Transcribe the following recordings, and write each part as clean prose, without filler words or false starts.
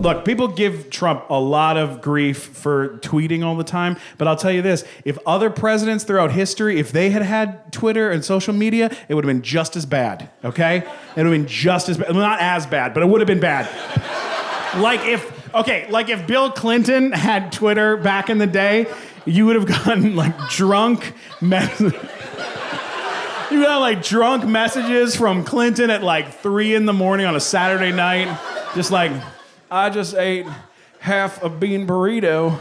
look, people give Trump a lot of grief for tweeting all the time, but I'll tell you this, if other presidents throughout history, if they had Twitter and social media, it would have been just as bad, okay? It would have been just as bad. Well, not as bad, but it would have been bad. Like if Bill Clinton had Twitter back in the day, you would have gotten like drunk You got like drunk messages from Clinton at like 3 a.m. on a Saturday night. Just like, I just ate half a bean burrito.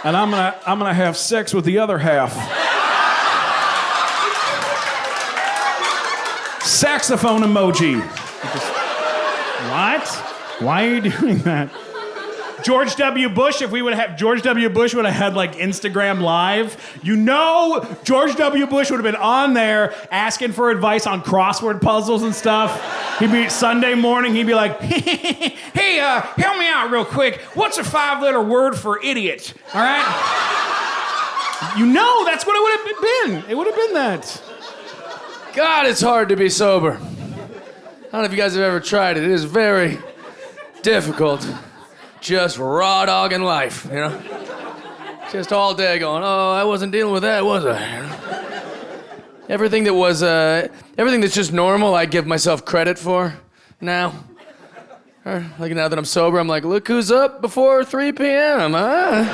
And I'm gonna have sex with the other half. Saxophone emoji. What? Why are you doing that? George W. Bush, if we would have George W. Bush would have had like Instagram Live, George W. Bush would have been on there asking for advice on crossword puzzles and stuff. He'd be Sunday morning, he'd be like, hey, help me out real quick. What's a 5-letter word for idiot? All right? That's what it would have been. It would have been that. God, it's hard to be sober. I don't know if you guys have ever tried it. It is very difficult. Just raw dogging life, you know? Just all day going, oh, I wasn't dealing with that, was I? Everything that's just normal, I give myself credit for now. Like now that I'm sober, I'm like, look who's up before 3 p.m., huh?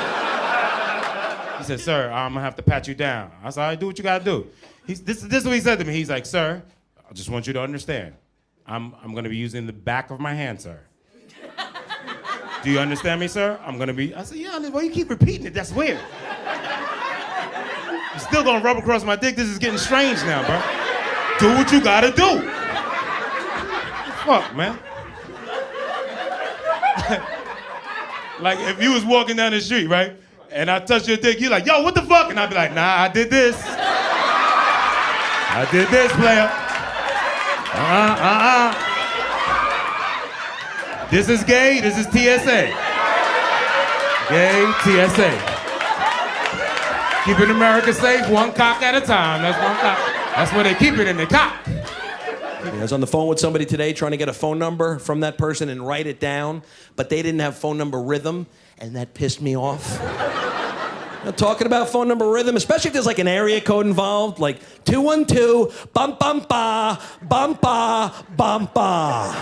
He said, sir, I'm gonna have to pat you down. I said, all right, do what you gotta do. This is what he said to me. He's like, sir, I just want you to understand. I'm gonna be using the back of my hand, sir. Do you understand me, sir? I said, yeah, why you keep repeating it? That's weird. You're still gonna rub across my dick? This is getting strange now, bro. Do what you gotta do. Fuck, man. Like, if you was walking down the street, right? And I touch your dick, you're like, yo, what the fuck? And I'd be like, nah, I did this. I did this, player. This is gay, this is TSA. Gay, TSA. Keeping America safe, one cock at a time. That's one cock. That's where they keep it in the cock. I was on the phone with somebody today trying to get a phone number from that person and write it down, but they didn't have phone number rhythm, and that pissed me off. Talking about phone number rhythm, especially if there's like an area code involved, like 212, bum bum ba, bum ba, bum ba.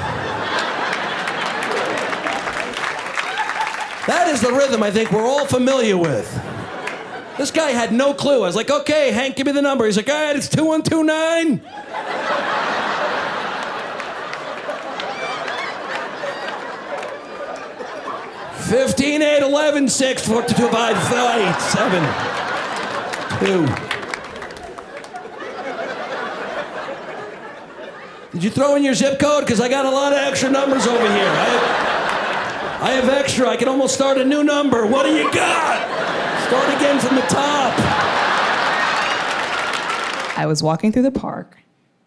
That is the rhythm I think we're all familiar with. This guy had no clue. I was like, okay, Hank, give me the number. He's like, all right, it's 2129. $15, $8, $11, $6, $4, $2, $5, $8, $7, $2. Did you throw in your zip code? Because I got a lot of extra numbers over here. I have extra. I can almost start a new number. What do you got? Start again from the top. I was walking through the park,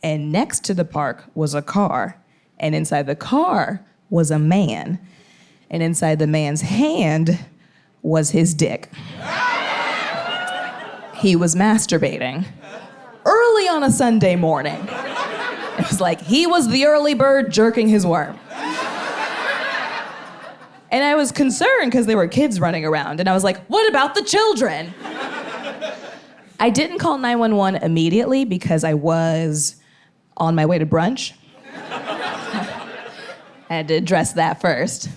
and next to the park was a car, and inside the car was a man, and inside the man's hand was his dick. He was masturbating early on a Sunday morning. It was like he was the early bird jerking his worm. And I was concerned because there were kids running around, and I was like, what about the children? I didn't call 911 immediately because I was on my way to brunch. I had to address that first.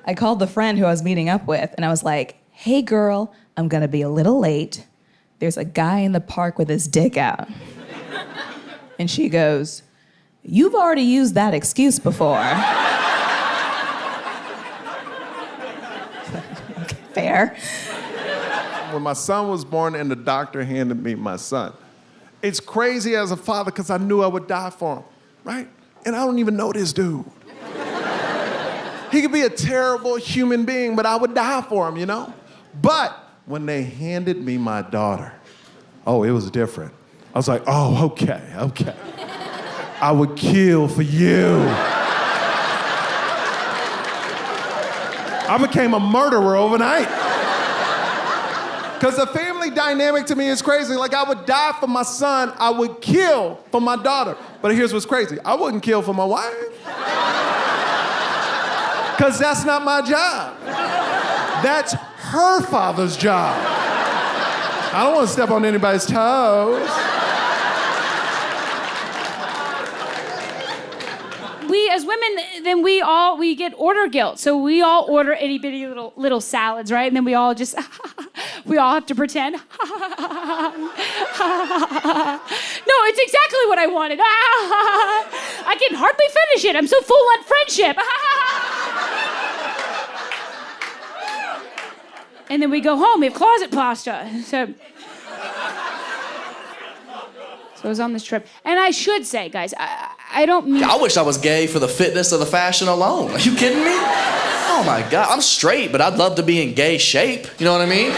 I called the friend who I was meeting up with, and I was like, hey girl, I'm gonna be a little late. There's a guy in the park with his dick out. And she goes, you've already used that excuse before. Fair. When my son was born and the doctor handed me my son, it's crazy as a father because I knew I would die for him, right? And I don't even know this dude. He could be a terrible human being, but I would die for him, you know? But when they handed me my daughter, oh, it was different. I was like, oh, okay. I would kill for you. I became a murderer overnight. Because the family dynamic to me is crazy. Like, I would die for my son, I would kill for my daughter. But here's what's crazy. I wouldn't kill for my wife. Because that's not my job. That's her father's job. I don't want to step on anybody's toes. We as women, then we get order guilt. So we all order itty bitty little salads, right? And then we all just we all have to pretend. No, it's exactly what I wanted. I can hardly finish it. I'm so full on friendship. And then we go home. We have closet pasta. So I was on this trip. And I should say, guys, I don't mean... I wish I was gay for the fitness of the fashion alone. Are you kidding me? Oh my God, I'm straight, but I'd love to be in gay shape. You know what I mean?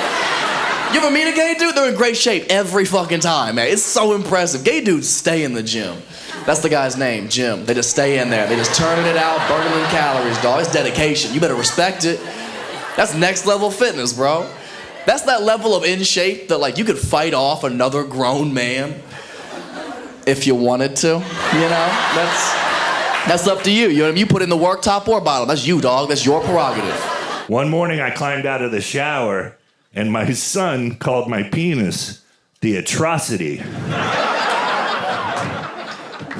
You ever meet a gay dude? They're in great shape every fucking time, man. It's so impressive. Gay dudes stay in the gym. That's the guy's name, Jim. They just stay in there. They just turning it out, burning them calories, dog. It's dedication. You better respect it. That's next level fitness, bro. That's that level of in shape that like you could fight off another grown man if you wanted to, you know? That's up to you. You know what I mean? You put in the work, top or bottom. That's you, dog. That's your prerogative. One morning I climbed out of the shower and my son called my penis the atrocity.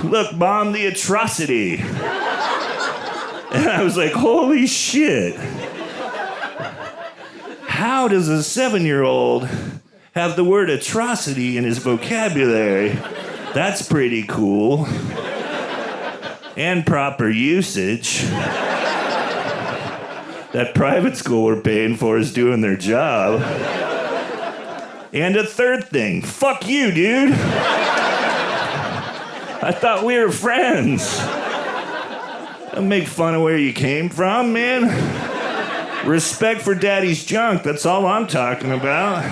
Look, Mom, the atrocity. And I was like, holy shit. How does a 7-year-old have the word atrocity in his vocabulary? That's pretty cool. And proper usage. That private school we're paying for is doing their job. And a third thing, fuck you, dude. I thought we were friends. Don't make fun of where you came from, man. Respect for daddy's junk, that's all I'm talking about.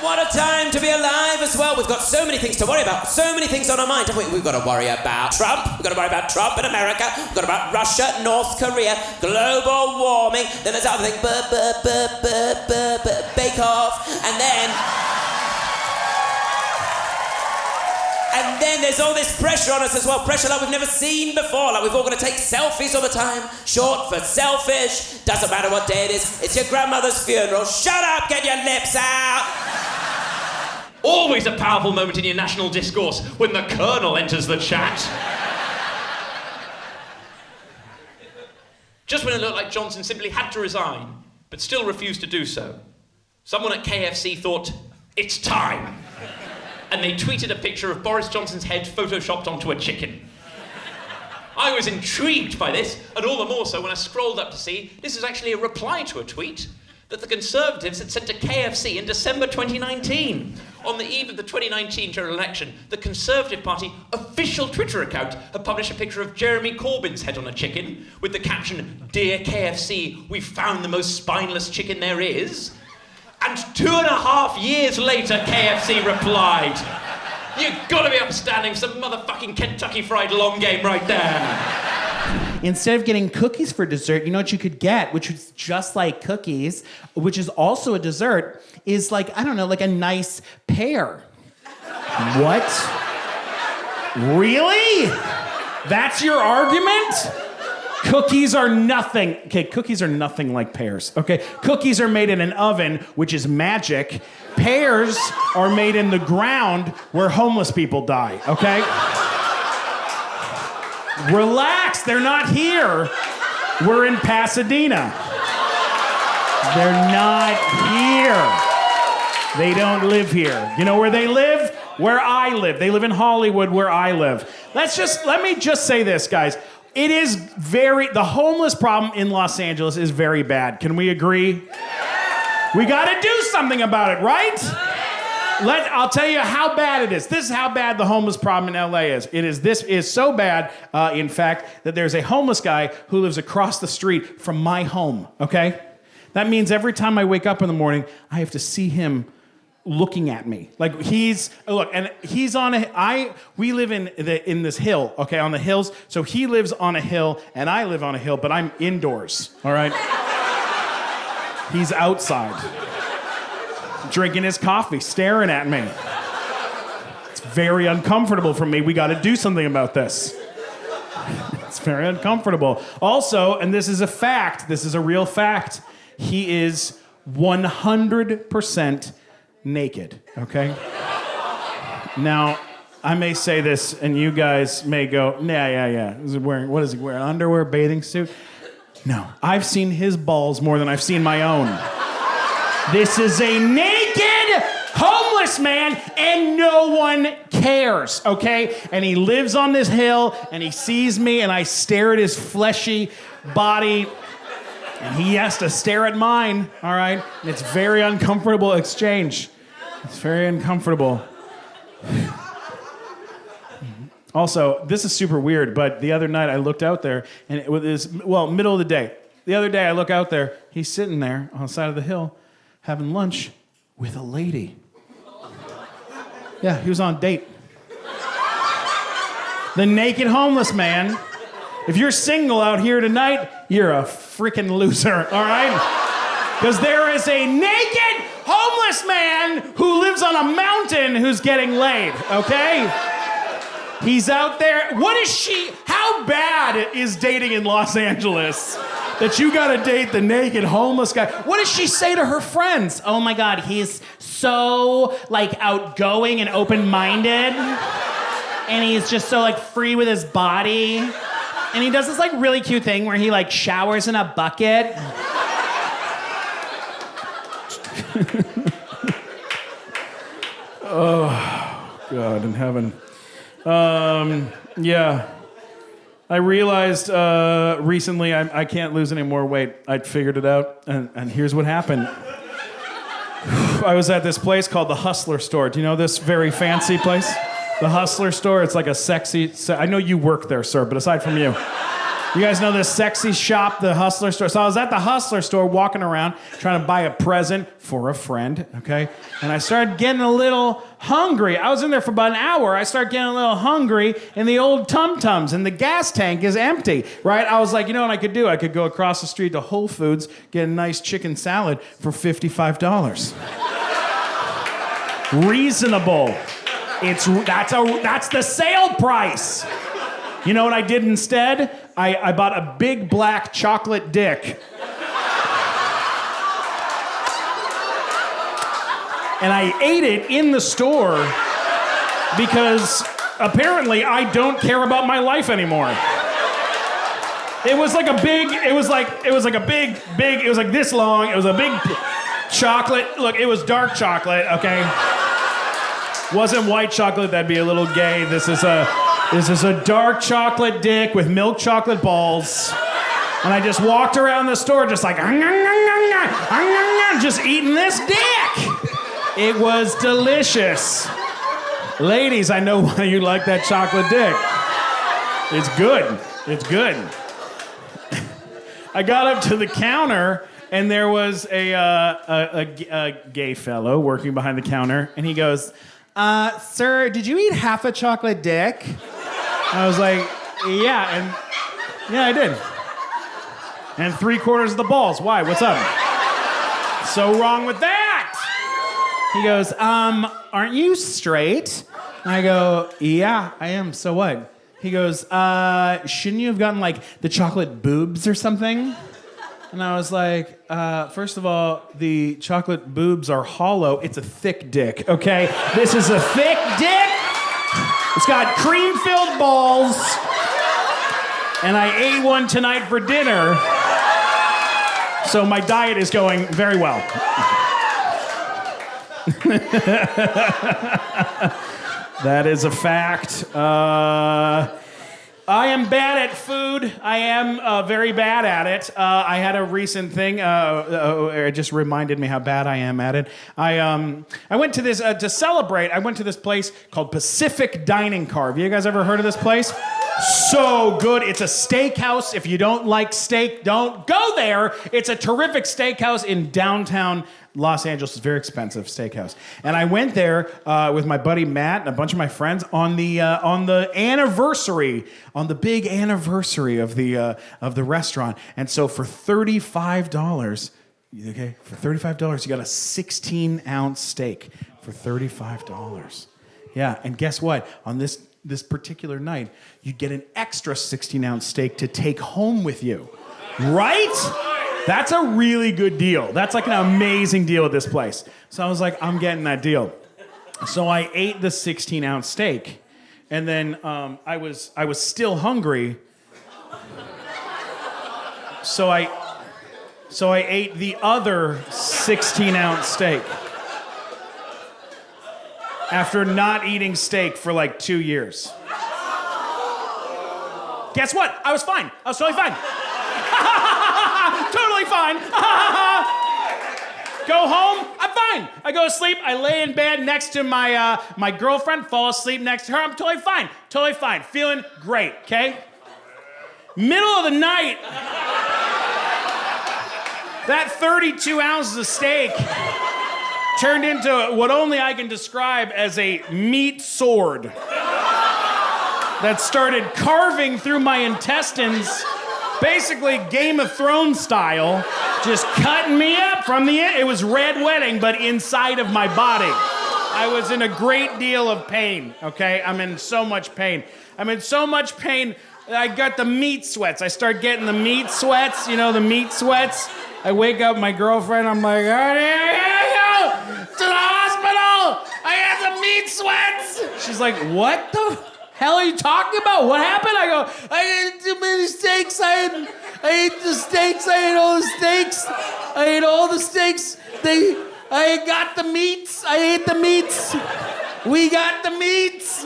What a time to be alive as well. We've got so many things to worry about, so many things on our mind. We've got to worry about Trump, we've got to worry about Trump in America, we've got about Russia, North Korea, global warming, then there's other thing, Bake Off, and then there's all this pressure on us as well, pressure like we've never seen before, like we've all got to take selfies all the time, short for selfish, doesn't matter what day it is, it's your grandmother's funeral, shut up, get your lips out! Always a powerful moment in your national discourse when the Colonel enters the chat. Just when it looked like Johnson simply had to resign, but still refused to do so, someone at KFC thought, it's time. And they tweeted a picture of Boris Johnson's head photoshopped onto a chicken. I was intrigued by this, and all the more so when I scrolled up to see this is actually a reply to a tweet that the Conservatives had sent to KFC in December 2019. On the eve of the 2019 general election, the Conservative Party official Twitter account had published a picture of Jeremy Corbyn's head on a chicken with the caption, "Dear KFC, we've found the most spineless chicken there is." And 2.5 years later, KFC replied, "You gotta be upstanding, some motherfucking Kentucky Fried Long game right there." Instead of getting cookies for dessert, you know what you could get, which is just like cookies, which is also a dessert, is like, I don't know, like a nice pear. What? Really? That's your argument? Cookies are nothing. Okay, cookies are nothing like pears. Okay, cookies are made in an oven, which is magic. Pears are made in the ground where homeless people die, okay? Relax, they're not here. We're in Pasadena. They're not here. They don't live here. You know where they live? Where I live. They live in Hollywood, where I live. Let me just say this, guys. The homeless problem in Los Angeles is very bad. Can we agree? We gotta do something about it, right? I'll tell you how bad it is. This is how bad the homeless problem in LA is. This is so bad, in fact, that there's a homeless guy who lives across the street from my home, okay? That means every time I wake up in the morning, I have to see him looking at me. Like we live in this hill, okay, on the hills. So he lives on a hill and I live on a hill, but I'm indoors, all right? He's outside, drinking his coffee, staring at me. It's very uncomfortable for me. We got to do something about this. It's very uncomfortable. Also, and this is a fact, this is a real fact, he is 100% naked, okay? Now, I may say this, and you guys may go, yeah. What is he wearing? Underwear, bathing suit? No, I've seen his balls more than I've seen my own. This is a naked homeless man, and no one cares, okay? And he lives on this hill, and he sees me, and I stare at his fleshy body, and he has to stare at mine, all right? And it's very uncomfortable exchange. It's very uncomfortable. Also, this is super weird, but the other night I looked out there, and it was, middle of the day. The other day I look out there, he's sitting there on the side of the hill having lunch with a lady. Yeah, he was on a date. The naked homeless man. If you're single out here tonight, you're a freaking loser, all right? Because there is a naked homeless man who lives on a mountain who's getting laid, okay? He's out there. How bad is dating in Los Angeles that you gotta date the naked homeless guy? What does she say to her friends? Oh my God, he's so outgoing and open-minded. And he's just so free with his body. And he does this really cute thing where he showers in a bucket. Oh, God in heaven. Yeah. I realized recently I can't lose any more weight. I'd figured it out, and here's what happened. I was at this place called the Hustler Store. Do you know this very fancy place? The Hustler Store. It's like a sexy... I know you work there, sir, but aside from you. You guys know this sexy shop, the Hustler Store? So I was at the Hustler Store walking around trying to buy a present for a friend, okay? And I started getting a little hungry. I was in there for about an hour. I started getting a little hungry in the old Tum-Tums, and the gas tank is empty, right? I was like, you know what I could do? I could go across the street to Whole Foods, get a nice chicken salad for $55. Reasonable. That's the sale price. You know what I did instead? I bought a big black chocolate dick. And I ate it in the store because apparently I don't care about my life anymore. It was like this long. It was a big chocolate. Look, it was dark chocolate, okay? Wasn't white chocolate, that'd be a little gay. This is a dark chocolate dick with milk chocolate balls. And I just walked around the store just just eating this dick. It was delicious. Ladies, I know why you like that chocolate dick. It's good. It's good. I got up to the counter, and there was a gay fellow working behind the counter, and he goes, sir, did you eat half a chocolate dick? I was like, yeah, I did. And 3/4 of the balls. Why? What's up? So wrong with that? He goes, aren't you straight? And I go, yeah, I am. So what? He goes, shouldn't you have gotten the chocolate boobs or something? And I was like, first of all, the chocolate boobs are hollow. It's a thick dick, okay? This is a thick dick. It's got cream-filled balls. And I ate one tonight for dinner. So my diet is going very well. That is a fact. I am bad at food. I am very bad at it. I had a recent thing. It just reminded me how bad I am at it. I went to this to celebrate. I went to this place called Pacific Dining Car. Have you guys ever heard of this place? So good. It's a steakhouse. If you don't like steak, don't go there. It's a terrific steakhouse in downtown Los Angeles. Is a very expensive steakhouse. And I went there with my buddy Matt and a bunch of my friends on the anniversary, on the big anniversary of the restaurant. And so for $35, okay, for $35 you got a 16-ounce steak for $35. Yeah, and guess what? On this this particular night, you'd get an extra 16-ounce steak to take home with you. Right? That's a really good deal. That's like an amazing deal at this place. So I was like, I'm getting that deal. So I ate the 16-ounce steak, and then I was still hungry. So I ate the other 16-ounce steak after not eating steak for like 2 years. Guess what? I was fine. I was totally fine. Totally fine. Go home, I'm fine. I go to sleep, I lay in bed next to my girlfriend, fall asleep next to her, I'm totally fine. Totally fine. Feeling great, okay? Middle of the night, that 32 ounces of steak turned into what only I can describe as a meat sword that started carving through my intestines, basically Game of Thrones style, just cutting me up from the end. It was Red Wedding, but inside of my body. I was in a great deal of pain, okay? I'm in so much pain. I'm in so much pain that I got the meat sweats. I start getting the meat sweats, you know, the meat sweats. I wake up my girlfriend, I'm like, to the hospital! I had the meat sweats! She's like, what the hell are you talking about? What happened? I go, I ate too many steaks. I ate the steaks. I ate all the steaks. I ate all the steaks. I got the meats. I ate the meats. We got the meats.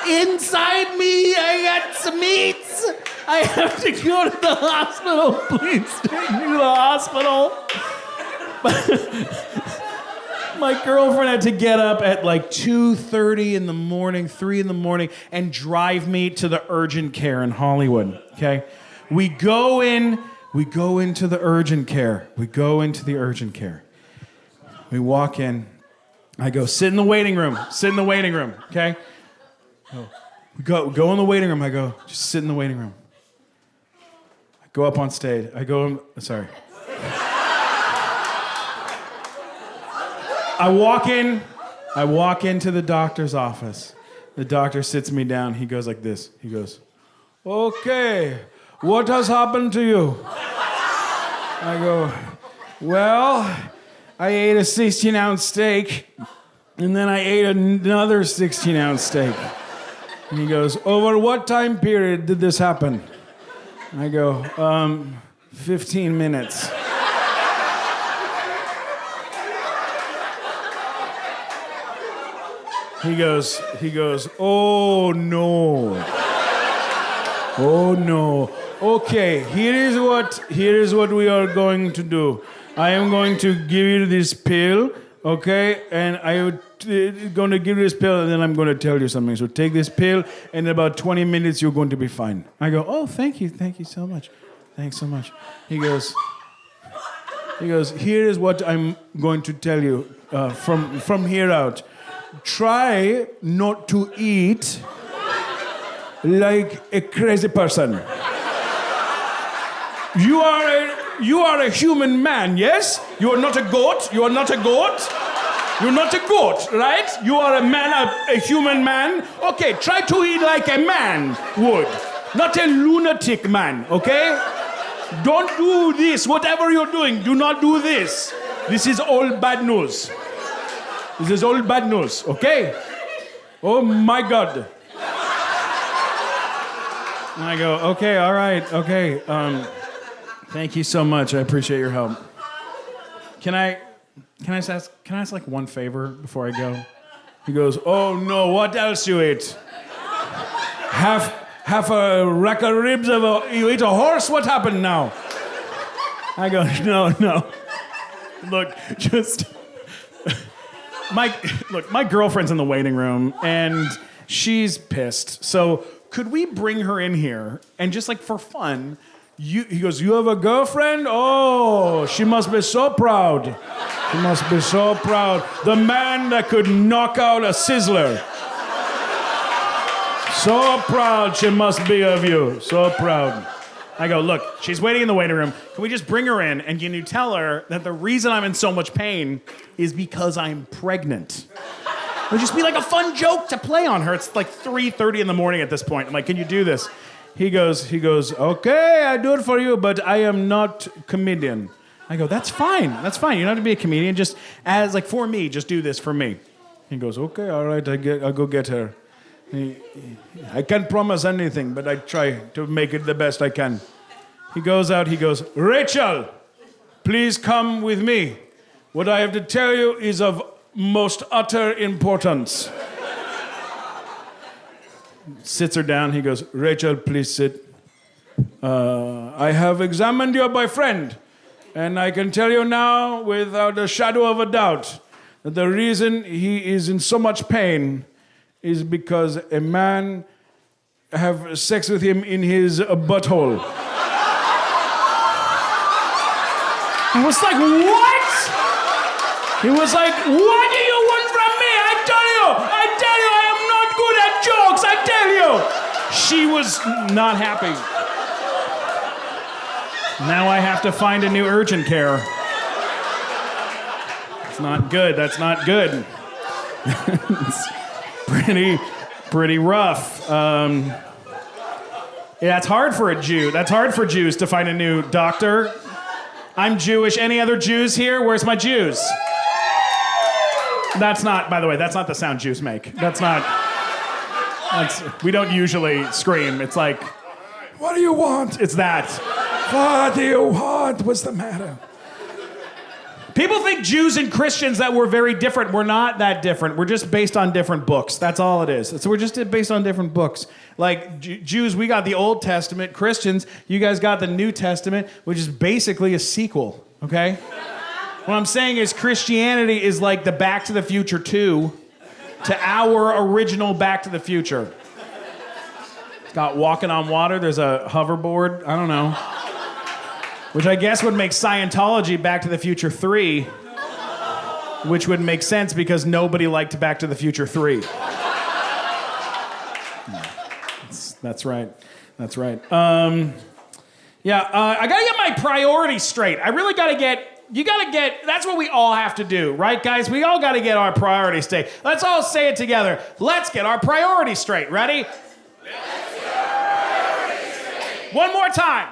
Inside me, I got some meats. I have to go to the hospital. Please take me to the hospital. My girlfriend had to get up at like 2:30 in the morning, 3 in the morning, and drive me to the urgent care in Hollywood, okay? We go into the urgent care. We walk in. I go, sit in the waiting room, okay? We go in the waiting room. I go, just sit in the waiting room. I go up on stage. Sorry. I walk into the doctor's office. The doctor sits me down. He goes like this. He goes, okay, what has happened to you? I go, well, I ate a 16-ounce steak, and then I ate another 16-ounce steak. And he goes, over what time period did this happen? I go, 15 minutes. He goes, oh no. Okay, here is what we are going to do. I am going to give you this pill, okay? And I'm going to give you this pill, and then I'm going to tell you something. So take this pill, and in about 20 minutes, you're going to be fine. I go, oh, thank you so much. Thanks so much. He goes, here is what I'm going to tell you from here out. Try not to eat like a crazy person. You are a human man, yes? You are not a goat. You're not a goat, right? You are a man, a human man. Okay, try to eat like a man would. Not a lunatic man, okay? Don't do this. Whatever you're doing, do not do this. This is all bad news. Okay? Oh my God. And I go, okay, all right, okay. Thank you so much. I appreciate your help. Can I ask like one favor before I go? He goes, oh no, what else you ate? Half a rack of ribs you ate a horse? What happened now? I go, no. Look, my girlfriend's in the waiting room and she's pissed. So could we bring her in here and just like for fun, he goes, you have a girlfriend? Oh, she must be so proud. The man that could knock out a sizzler. So proud she must be of you. So proud. I go, look, she's waiting in the waiting room. Can we just bring her in and can you tell her that the reason I'm in so much pain is because I'm pregnant? It would just be like a fun joke to play on her. It's like 3:30 in the morning at this point. I'm like, can you do this? He goes, okay, I do it for you, but I am not comedian. I go, that's fine. You don't have to be a comedian. Just as like for me, just do this for me. He goes, okay, all right, I'll go get her. I can't promise anything, but I try to make it the best I can. He goes out, he goes, Rachel, please come with me. What I have to tell you is of most utter importance. Sits her down, he goes, Rachel, please sit. I have examined your boyfriend, and I can tell you now, without a shadow of a doubt, that the reason he is in so much pain is because a man have sex with him in his butthole. I was like, what? He was like, what do you want from me? I tell you, I am not good at jokes, I tell you. She was not happy. Now I have to find a new urgent care. It's not good, that's not good. It's pretty rough. Yeah, it's hard for a Jew. That's hard for Jews to find a new doctor. I'm Jewish. Any other Jews here? Where's my Jews? That's not, by the way, that's not the sound Jews make. We don't usually scream. It's like, what do you want? It's that. What do you want? What's the matter? People think Jews and Christians that we're very different. We're not that different. We're just based on different books. That's all it is. So we're just based on different books. Like Jews, we got the Old Testament. Christians, you guys got the New Testament, which is basically a sequel, okay? What I'm saying is Christianity is like the Back to the Future 2 to our original Back to the Future. It's got walking on water. There's a hoverboard. I don't know. Which I guess would make Scientology Back to the Future 3, which would make sense because nobody liked Back to the Future 3. That's right. I gotta get my priorities straight. I really gotta get, that's what we all have to do, right, guys? We all gotta get our priorities straight. Let's all say it together. Let's get our priorities straight. Ready? Let's get our priorities straight. One more time.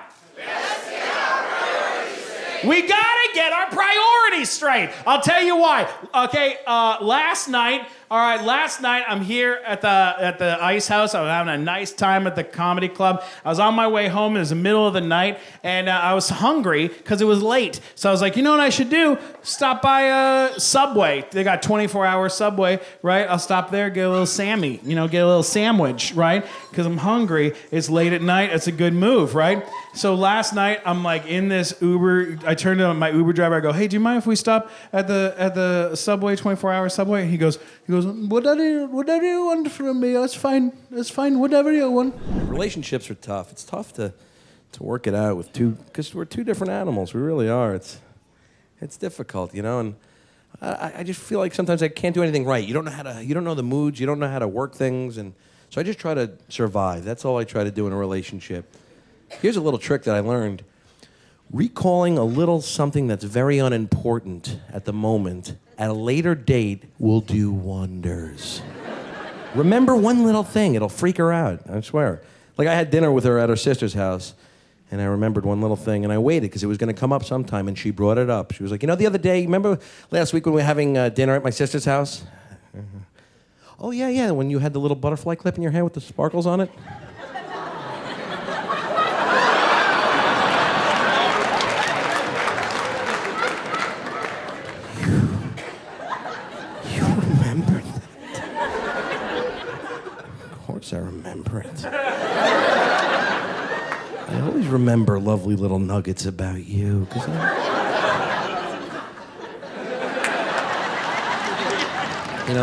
We gotta get our priorities straight. I'll tell you why. Okay, last night I'm here at the Ice House. I was having a nice time at the comedy club. I was on my way home. It was the middle of the night, and I was hungry because it was late. So I was like, you know what I should do? Stop by Subway. They got 24-hour Subway, right? I'll stop there, get a little Sammy, get a little sandwich, right? Because I'm hungry. It's late at night. It's a good move, right? So last night I'm like in this Uber. I turned to my Uber driver. I go, hey, do you mind if we stop at the Subway, 24-hour Subway? And he goes, whatever you want from me, that's fine, whatever you want. Relationships are tough. It's tough to work it out with because we're two different animals. We really are. It's difficult, and I just feel like sometimes I can't do anything right. You don't know the moods, you don't know how to work things, and so I just try to survive. That's all I try to do in a relationship. Here's a little trick that I learned. Recalling a little something that's very unimportant at the moment at a later date will do wonders. Remember one little thing, it'll freak her out, I swear. Like I had dinner with her at her sister's house, and I remembered one little thing, and I waited because it was going to come up sometime, and she brought it up. She was like, the other day, remember last week when we were having dinner at my sister's house? Oh, yeah, when you had the little butterfly clip in your hair with the sparkles on it? I remember it. I always remember lovely little nuggets about you.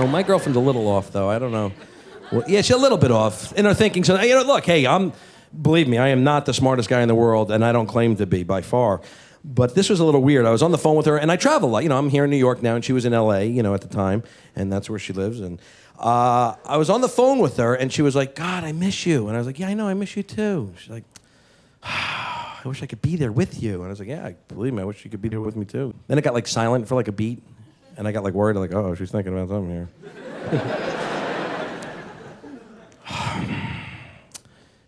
My girlfriend's a little off, though. I don't know. Well, yeah, she's a little bit off in her thinking. So, look, hey, believe me, I am not the smartest guy in the world, and I don't claim to be by far. But this was a little weird. I was on the phone with her, and I travel a lot. I'm here in New York now, and she was in L.A., at the time, and that's where she lives. And I was on the phone with her, and she was like, God, I miss you. And I was like, yeah, I know, I miss you too. She's like, I wish I could be there with you. And I was like, yeah, believe me, I wish you could be there with me too. Then it got silent for a beat, and I got worried, oh, she's thinking about something here.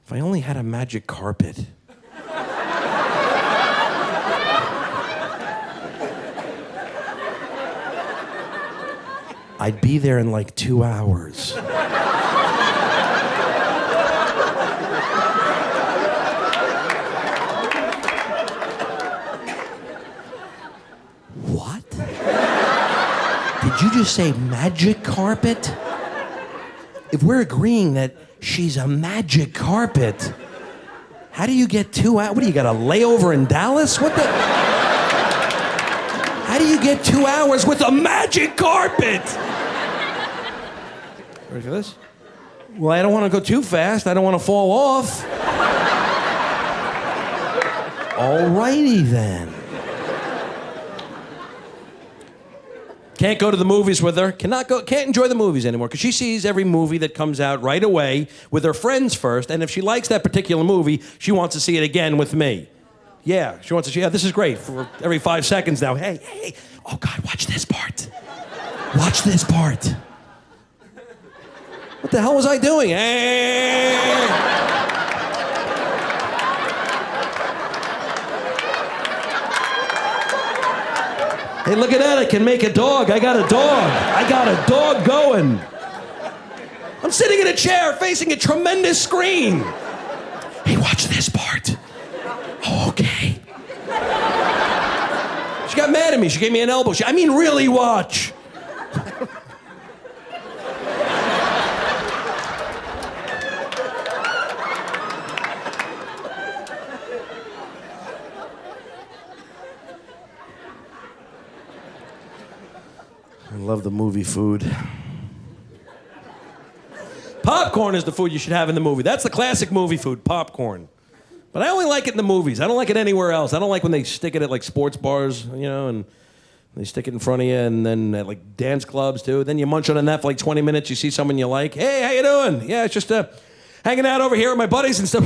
If I only had a magic carpet. I'd be there in like 2 hours. What? Did you just say magic carpet? If we're agreeing that she's a magic carpet, how do you get 2 hours? What do you got, a layover in Dallas? What the? How do you get 2 hours with a magic carpet? Ready for this? Well, I don't want to go too fast. I don't want to fall off. Alrighty then. Can't go to the movies with her. Can't enjoy the movies anymore because she sees every movie that comes out right away with her friends first, and if she likes that particular movie, she wants to see it again with me. Yeah, she wants to see. Yeah, this is great. For every 5 seconds now. Hey. Oh God, watch this part. Watch this part. What the hell was I doing? Hey. Hey, look at that. I can make a dog. I got a dog going. I'm sitting in a chair facing a tremendous screen. Hey, watch this part. Oh, okay. She got mad at me. She gave me an elbow. Really watch. I love the movie food. Popcorn is the food you should have in the movie. That's the classic movie food, popcorn. But I only like it in the movies. I don't like it anywhere else. I don't like when they stick it at like sports bars, and they stick it in front of you, and then at like dance clubs too. Then you munch on that for like 20 minutes. You see someone you like. Hey, how you doing? Yeah, it's just hanging out over here with my buddies and stuff.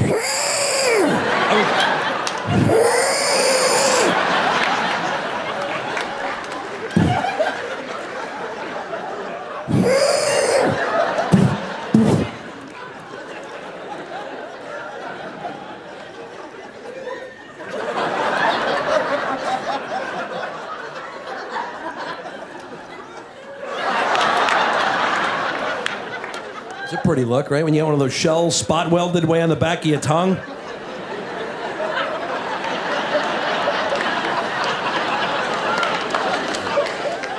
It's a pretty look, right? When you get one of those shells spot welded way on the back of your tongue.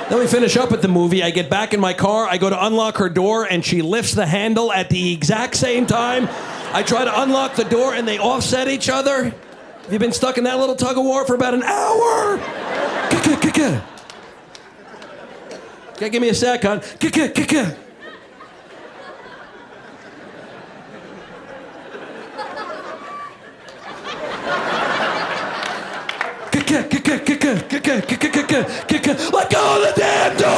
Then we finish up with the movie. I get back in my car. I go to unlock her door, and she lifts the handle at the exact same time. I try to unlock the door, and they offset each other. Have you been stuck in that little tug of war for about an hour? Okay, give me a sec, hon. Let go of the damn door!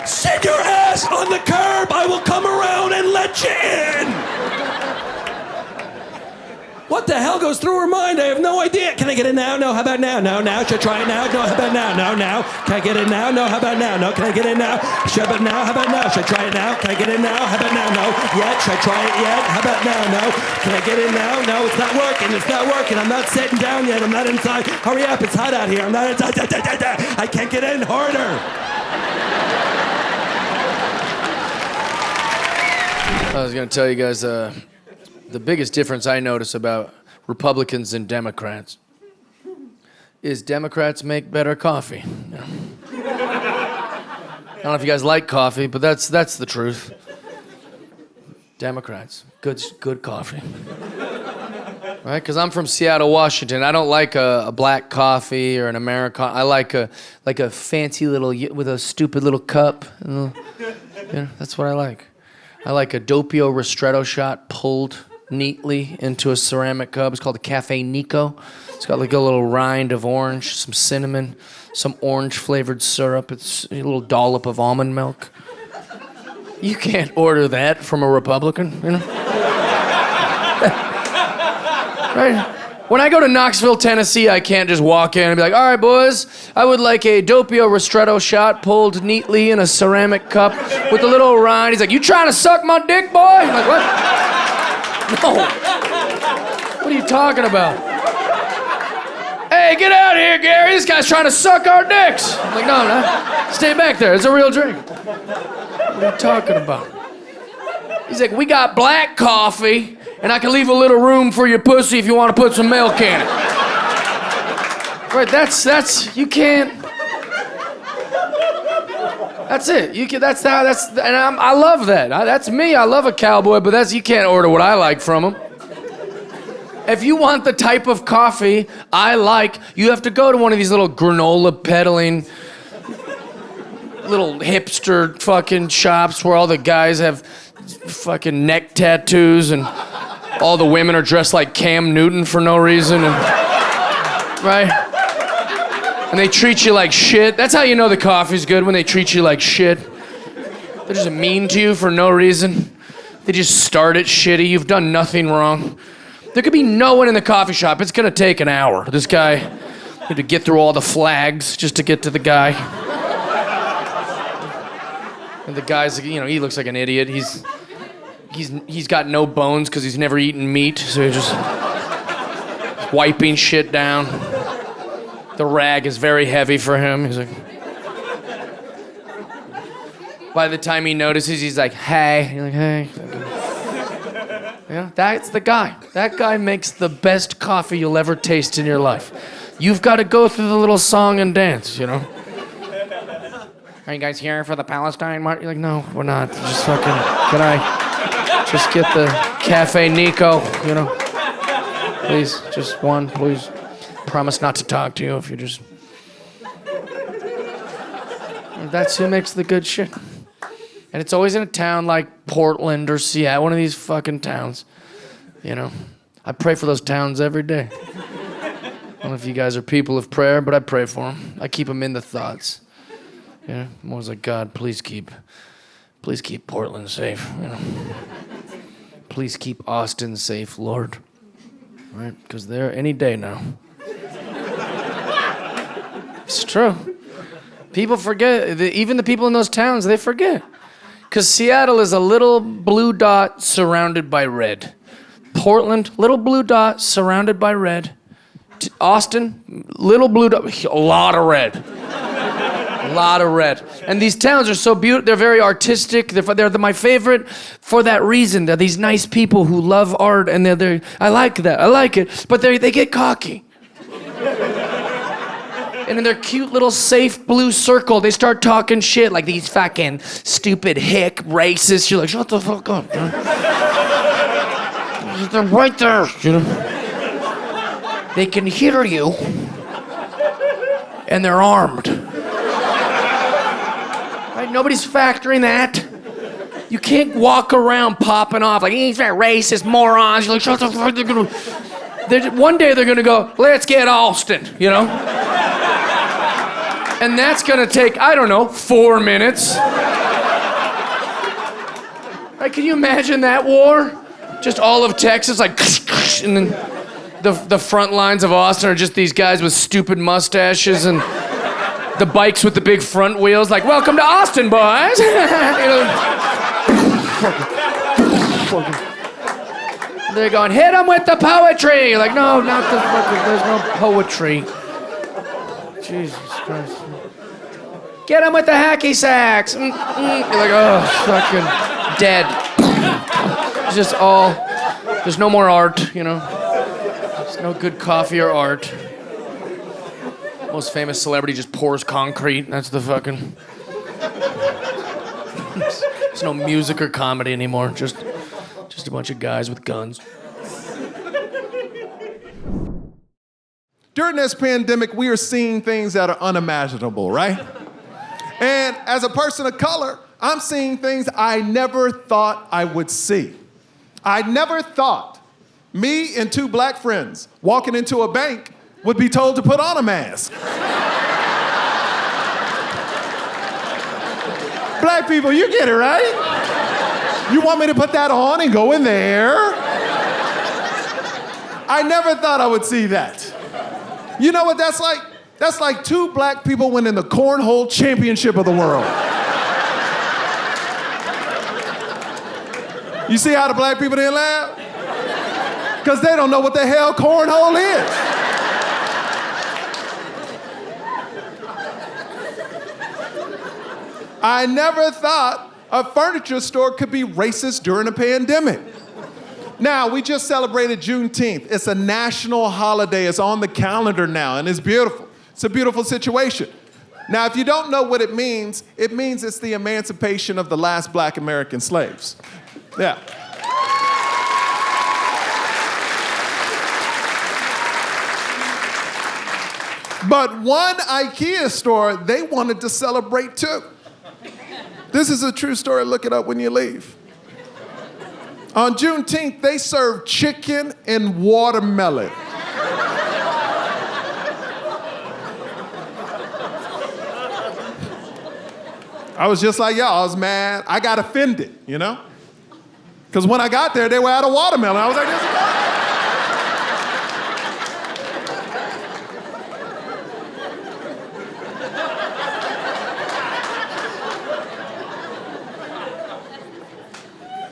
Sit your ass on the curb. I will come around and let you in. What the hell goes through her mind? I have no idea. Can I get in now? No. How about now? No. Now. Should I try it now? No. How about now? No. Now. Can I get in now? No. How about now? No. Can I get in now? Should I now? How about now? Should I try it now? Can I get in now? How about now? No. Yet? Should I try it yet? How about now? No. Can I get in now? No. It's not working. It's not working. I'm not sitting down yet. I'm not inside. Hurry up. It's hot out here. I'm not inside. I can't get in harder. I was going to tell you guys the biggest difference I notice about Republicans and Democrats is Democrats make better coffee. I don't know if you guys like coffee, but that's the truth. Democrats, good coffee. Right? Because I'm from Seattle, Washington. I don't like a black coffee or an Americano. I like a fancy little, with a stupid little cup. That's what I like. I like a Doppio Ristretto shot pulled neatly into a ceramic cup. It's called a Cafe Nico. It's got like a little rind of orange, some cinnamon, some orange-flavored syrup. It's a little dollop of almond milk. You can't order that from a Republican, Right? When I go to Knoxville, Tennessee, I can't just walk in and be like, all right, boys, I would like a Doppio Ristretto shot pulled neatly in a ceramic cup with a little rind. He's like, you trying to suck my dick, boy? I'm like, what? No. What are you talking about? Hey, get out of here, Gary. This guy's trying to suck our dicks. I'm like, no, stay back there. It's a real drink. What are you talking about? He's like, we got black coffee, and I can leave a little room for your pussy if you want to put some milk in it. Right, that's, you can't. That's it. You can, that's, and I love that. That's me. I love a cowboy, but you can't order what I like from him. If you want the type of coffee I like, you have to go to one of these little granola peddling, little hipster fucking shops where all the guys have fucking neck tattoos and all the women are dressed like Cam Newton for no reason, and right? And they treat you like shit. That's how you know the coffee's good, when they treat you like shit. They're just mean to you for no reason. They just start it shitty. You've done nothing wrong. There could be no one in the coffee shop. It's gonna take an hour. This guy had to get through all the flags just to get to the guy. And the guy's, he looks like an idiot. He's got no bones because he's never eaten meat, so he's just wiping shit down. The rag is very heavy for him. He's like, by the time he notices, he's like, hey. You're like, hey. That's the guy. That guy makes the best coffee you'll ever taste in your life. You've got to go through the little song and dance, Are you guys here for the Palestine march? You're like, no, we're not. Just fucking, can I just get the Cafe Nico, Please, just one, please. Promise not to talk to you if you just... That's who makes the good shit. And it's always in a town like Portland or Seattle, one of these fucking towns. I pray for those towns every day. I don't know if you guys are people of prayer, but I pray for them. I keep them in the thoughts. I'm always like, God, please keep Portland safe. Please keep Austin safe, Lord. Right? Because they're any day now. It's true. People forget. Even the people in those towns, they forget. Because Seattle is a little blue dot surrounded by red. Portland, little blue dot surrounded by red. Austin, little blue dot, a lot of red. A lot of red. And these towns are so beautiful. They're very artistic. They're my favorite for that reason. They're these nice people who love art, and I like that. I like it. But they get cocky. And in their cute little safe blue circle, they start talking shit like these fucking stupid hick racists. You're like, shut the fuck up, man. They're right there, They can hear you, and they're armed. Right? Nobody's factoring that. You can't walk around popping off like, he's that racist morons. You're like, shut the fuck up. One day they're gonna go, let's get Austin, And that's gonna take, 4 minutes. Right, can you imagine that war? Just all of Texas, like, and then the front lines of Austin are just these guys with stupid mustaches and the bikes with the big front wheels, like, welcome to Austin, boys. They're going, hit them with the poetry. You're like, no, not the fucking, there's no poetry. Jesus Christ. Get him with the hacky sacks. You're like, oh, fucking dead. It's just all, there's no more art, There's no good coffee or art. Most famous celebrity just pours concrete. That's the fucking... There's no music or comedy anymore. Just a bunch of guys with guns. During this pandemic, we are seeing things that are unimaginable, right? And as a person of color, I'm seeing things I never thought I would see. I never thought me and 2 black friends walking into a bank would be told to put on a mask. Black people, you get it, right? You want me to put that on and go in there? I never thought I would see that. You know what that's like? That's like 2 black people winning the cornhole championship of the world. You see how the black people didn't laugh? Because they don't know what the hell cornhole is. I never thought a furniture store could be racist during a pandemic. Now, we just celebrated Juneteenth. It's a national holiday. It's on the calendar now, and it's beautiful. It's a beautiful situation. Now, if you don't know what it means it's the emancipation of the last black American slaves. Yeah. But one IKEA store, they wanted to celebrate too. This is a true story. Look it up when you leave. On Juneteenth, they served chicken and watermelon. I was just like y'all, I was mad. I got offended, you know? Because when I got there, they were out of watermelon. I was like, this is what?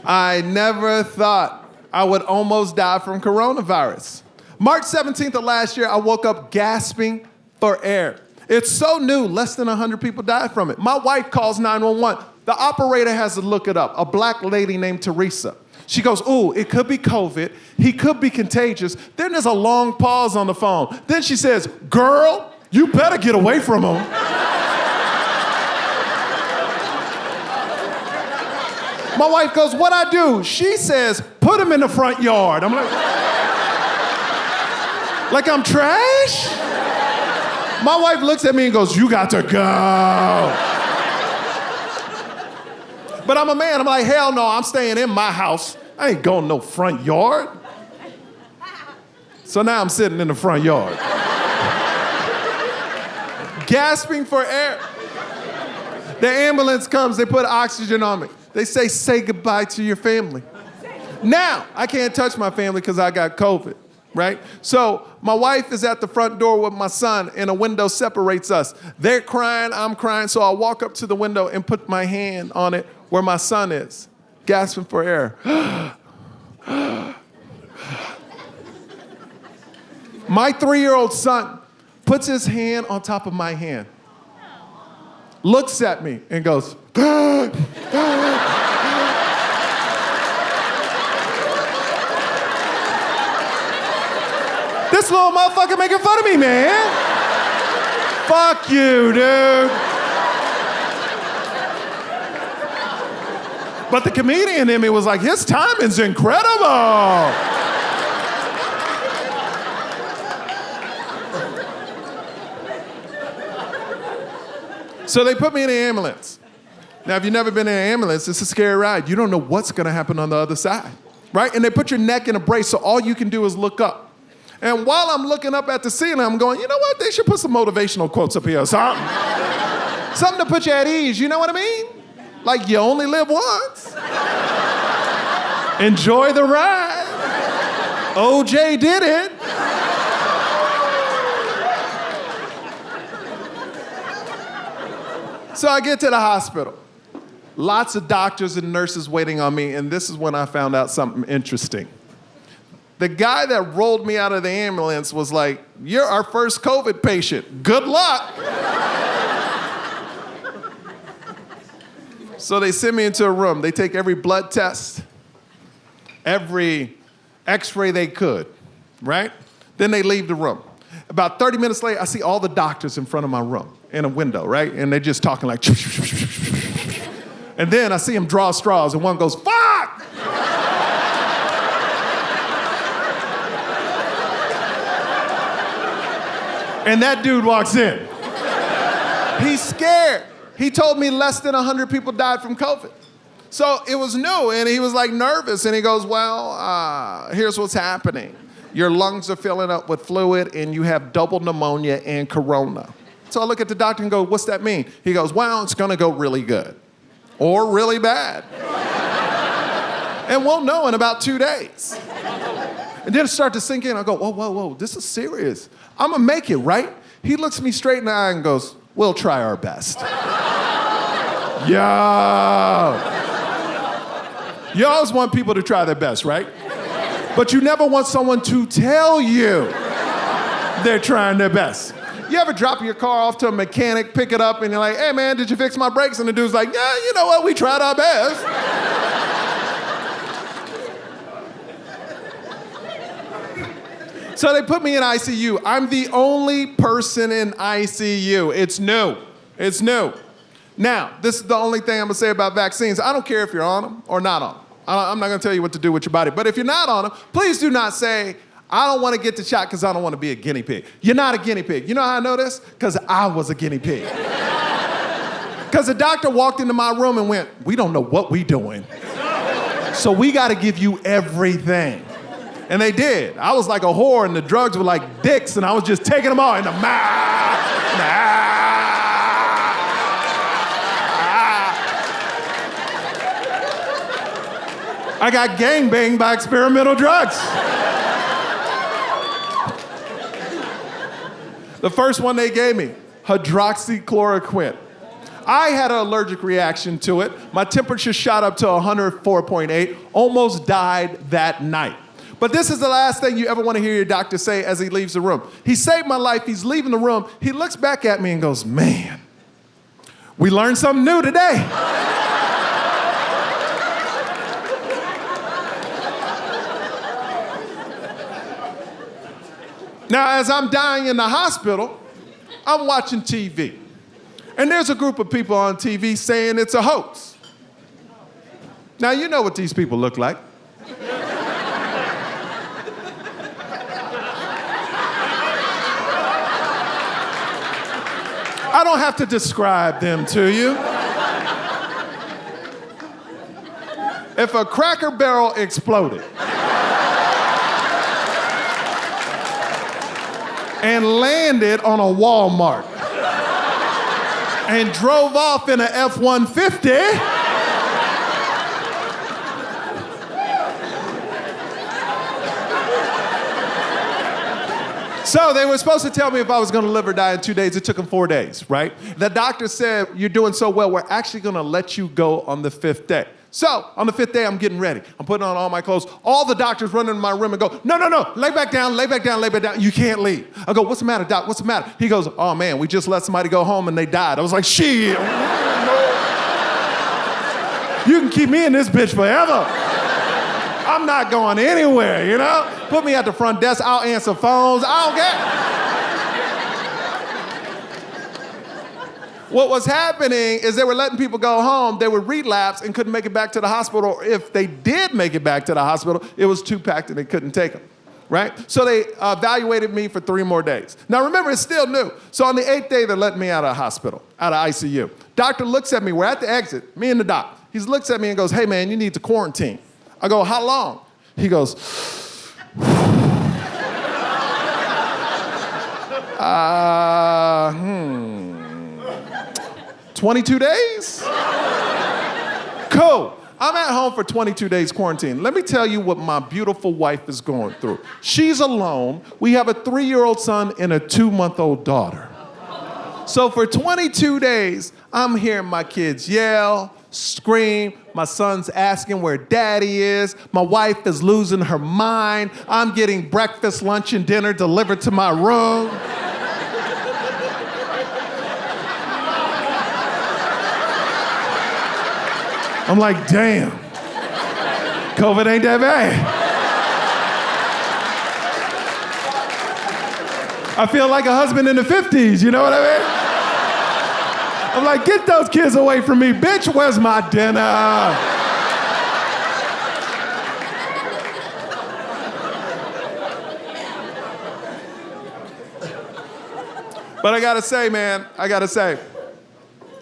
I never thought I would almost die from coronavirus. March 17th of last year, I woke up gasping for air. It's so new, less than 100 people died from it. My wife calls 911. The operator has to look it up, a black lady named Teresa. She goes, ooh, it could be COVID. He could be contagious. Then there's a long pause on the phone. Then she says, girl, you better get away from him. My wife goes, what I do? She says, put him in the front yard. I'm like I'm trash? My wife looks at me and goes, you got to go. But I'm a man. I'm like, hell no, I'm staying in my house. I ain't going no front yard. So now I'm sitting in the front yard. Gasping for air. The ambulance comes, they put oxygen on me. They say goodbye to your family. Now, I can't touch my family because I got COVID, right? So my wife is at the front door with my son and a window separates us. They're crying, I'm crying, so I walk up to the window and put my hand on it where my son is, gasping for air. My 3-year-old son puts his hand on top of my hand, looks at me and goes, this little motherfucker making fun of me, man. Fuck you, dude. But the comedian in me was like, his timing's incredible. So they put me in an ambulance. Now, if you've never been in an ambulance, it's a scary ride. You don't know what's gonna happen on the other side, right? And they put your neck in a brace, so all you can do is look up. And while I'm looking up at the ceiling, I'm going, you know what? They should put some motivational quotes up here or something. Something to put you at ease, you know what I mean? Like, you only live once. Enjoy the ride. OJ did it. So I get to the hospital. Lots of doctors and nurses waiting on me, and this is when I found out something interesting. The guy that rolled me out of the ambulance was like, you're our first COVID patient. Good luck. So they send me into a room. They take every blood test, every x-ray they could, right? Then they leave the room. About 30 minutes later, I see all the doctors in front of my room in a window, right? And they're just talking like, and then I see them draw straws and one goes, fuck! And that dude walks in. He's scared. He told me less than 100 people died from COVID. So it was new, and he was like nervous, and he goes, well, here's what's happening. Your lungs are filling up with fluid, and you have double pneumonia and corona. So I look at the doctor and go, what's that mean? He goes, well, it's gonna go really good, or really bad. And won't know in about 2 days. And then it started to sink in. I go, whoa, this is serious. I'm gonna make it, right? He looks me straight in the eye and goes, we'll try our best. Yo. You always want people to try their best, right? But you never want someone to tell you they're trying their best. You ever drop your car off to a mechanic, pick it up, and you're like, hey man, did you fix my brakes? And the dude's like, yeah, you know what, we tried our best. So they put me in ICU. I'm the only person in ICU. It's new. It's new. Now, this is the only thing I'm gonna say about vaccines. I don't care if you're on them or not on them. I'm not gonna tell you what to do with your body. But if you're not on them, please do not say, I don't wanna get the shot because I don't wanna be a guinea pig. You're not a guinea pig. You know how I know this? Because I was a guinea pig. Because the doctor walked into my room and went, we don't know what we doing. So we gotta give you everything. And they did. I was like a whore and the drugs were like dicks and I was just taking them all in the mouth. I got gangbanged by experimental drugs. The first one they gave me, hydroxychloroquine. I had an allergic reaction to it. My temperature shot up to 104.8, almost died that night. But this is the last thing you ever want to hear your doctor say as he leaves the room. He saved my life, he's leaving the room, he looks back at me and goes, man, we learned something new today. Now, as I'm dying in the hospital, I'm watching TV. And there's a group of people on TV saying it's a hoax. Now, you know what these people look like. I don't have to describe them to you. If a Cracker Barrel exploded and landed on a Walmart and drove off in an F-150, so they were supposed to tell me if I was gonna live or die in 2 days. It took them 4 days, right? The doctor said, you're doing so well, we're actually gonna let you go on the 5th day. So, on the 5th day, I'm getting ready. I'm putting on all my clothes. All the doctors run into my room and go, no, lay back down, lay back down, lay back down. You can't leave. I go, what's the matter, doc, what's the matter? He goes, oh man, we just let somebody go home and they died. I was like, shit. You can keep me in this bitch forever. I'm not going anywhere, you know? Put me at the front desk, I'll answer phones, I don't care. What was happening is they were letting people go home, they would relapse and couldn't make it back to the hospital, or if they did make it back to the hospital, it was too packed and they couldn't take them, right? So they evaluated me for 3 more days. Now remember, it's still new. So on the 8th day, they're letting me out of the hospital, out of ICU. Doctor looks at me, we're at the exit, me and the doc. He looks at me and goes, hey man, you need to quarantine. I go, how long? He goes, 22 days? Cool. I'm at home for 22 days quarantine. Let me tell you what my beautiful wife is going through. She's alone. We have a 3-year-old son and a 2-month-old daughter. So for 22 days, I'm hearing my kids yell, scream. My son's asking where daddy is. My wife is losing her mind. I'm getting breakfast, lunch, and dinner delivered to my room. I'm like, damn, COVID ain't that bad. I feel like a husband in the 50s, you know what I mean? I'm like, get those kids away from me, bitch, where's my dinner? But I gotta say, man,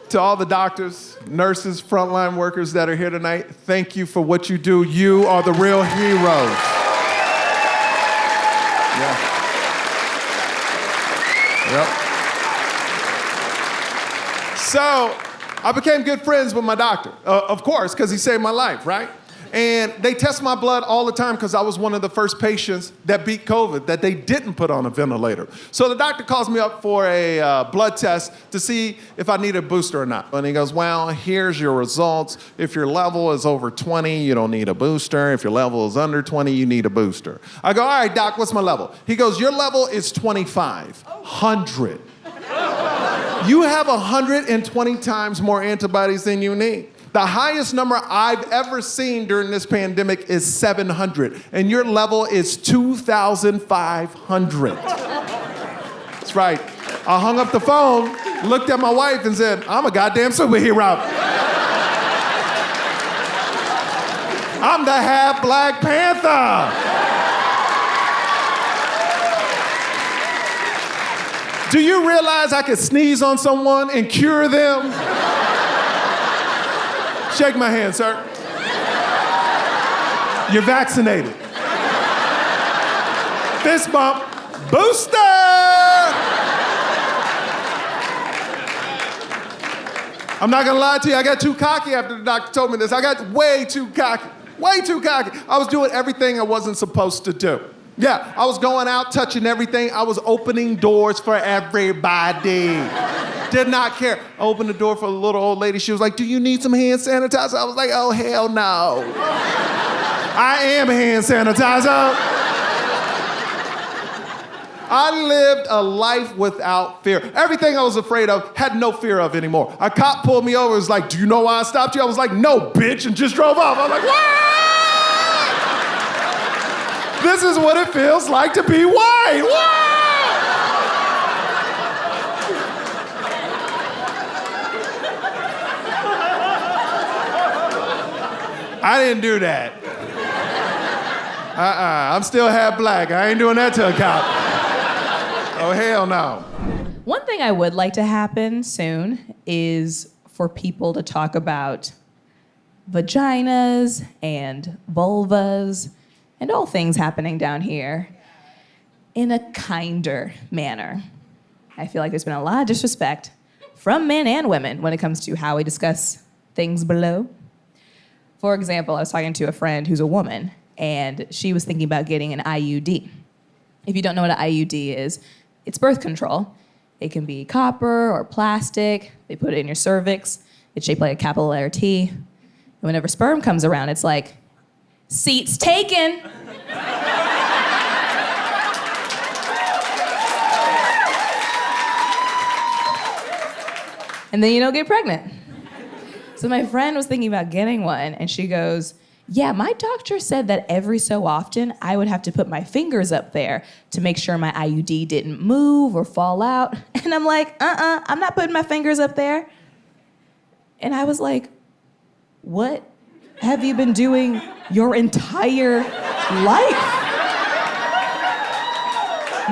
to all the doctors, nurses, frontline workers that are here tonight, thank you for what you do. You are the real heroes. Yeah. Yep. So, I became good friends with my doctor, of course, because he saved my life, right? And they test my blood all the time because I was one of the first patients that beat COVID that they didn't put on a ventilator. So the doctor calls me up for a blood test to see if I need a booster or not. And he goes, well, here's your results. If your level is over 20, you don't need a booster. If your level is under 20, you need a booster. I go, all right, doc, what's my level? He goes, your level is 2,500. You have 120 times more antibodies than you need. The highest number I've ever seen during this pandemic is 700, and your level is 2,500. That's right. I hung up the phone, looked at my wife, and said, I'm a goddamn superhero. I'm the half Black Panther. Do you realize I could sneeze on someone and cure them? Shake my hand, sir. You're vaccinated. Fist bump. Booster! I'm not gonna lie to you, I got too cocky after the doctor told me this. I got way too cocky. Way too cocky. I was doing everything I wasn't supposed to do. Yeah, I was going out, touching everything. I was opening doors for everybody. Did not care. I opened the door for a little old lady. She was like, do you need some hand sanitizer? I was like, oh, hell no. I am hand sanitizer. I lived a life without fear. Everything I was afraid of, had no fear of anymore. A cop pulled me over, was like, do you know why I stopped you? I was like, no, bitch, and just drove off. I was like, what? This is what it feels like to be white. What? I didn't do that. I'm still half black. I ain't doing that to a cop. Oh, hell no. One thing I would like to happen soon is for people to talk about vaginas and vulvas and all things happening down here in a kinder manner. I feel like there's been a lot of disrespect from men and women when it comes to how we discuss things below. For example, I was talking to a friend who's a woman, and she was thinking about getting an IUD. If you don't know what an IUD is, it's birth control. It can be copper or plastic. They put it in your cervix. It's shaped like a capital letter T. And whenever sperm comes around, it's like, seats taken. And then you don't get pregnant. So my friend was thinking about getting one, and she goes, yeah, my doctor said that every so often I would have to put my fingers up there to make sure my IUD didn't move or fall out. And I'm like, I'm not putting my fingers up there. And I was like, what have you been doing your entire life?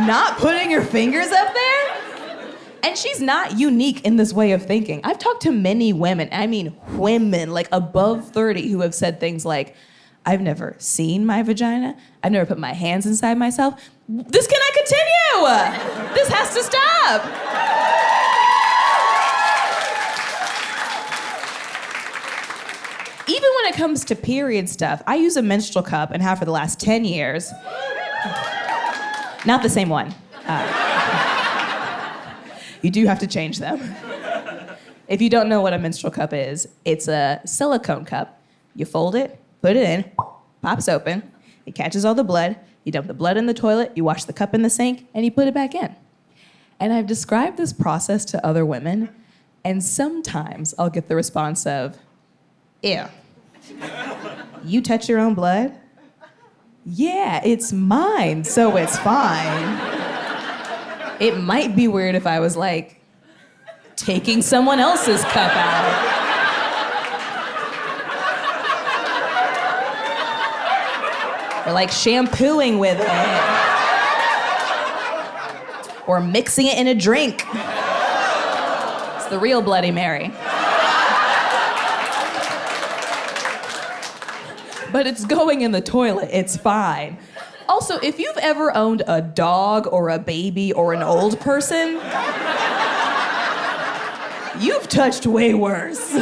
Not putting your fingers up there? And she's not unique in this way of thinking. I've talked to many women, I mean women, like above 30, who have said things like, I've never seen my vagina. I've never put my hands inside myself. This cannot continue. This has to stop. Even when it comes to period stuff, I use a menstrual cup and have for the last 10 years. Not the same one. You do have to change them. If you don't know what a menstrual cup is, it's a silicone cup. You fold it, put it in, pops open, it catches all the blood, you dump the blood in the toilet, you wash the cup in the sink, and you put it back in. And I've described this process to other women, and sometimes I'll get the response of, ew. You touch your own blood? Yeah, it's mine, so it's fine. It might be weird if I was like taking someone else's cup out. Or like shampooing with it. Or mixing it in a drink. It's the real Bloody Mary. But it's going in the toilet, it's fine. Also, if you've ever owned a dog or a baby or an old person, you've touched way worse.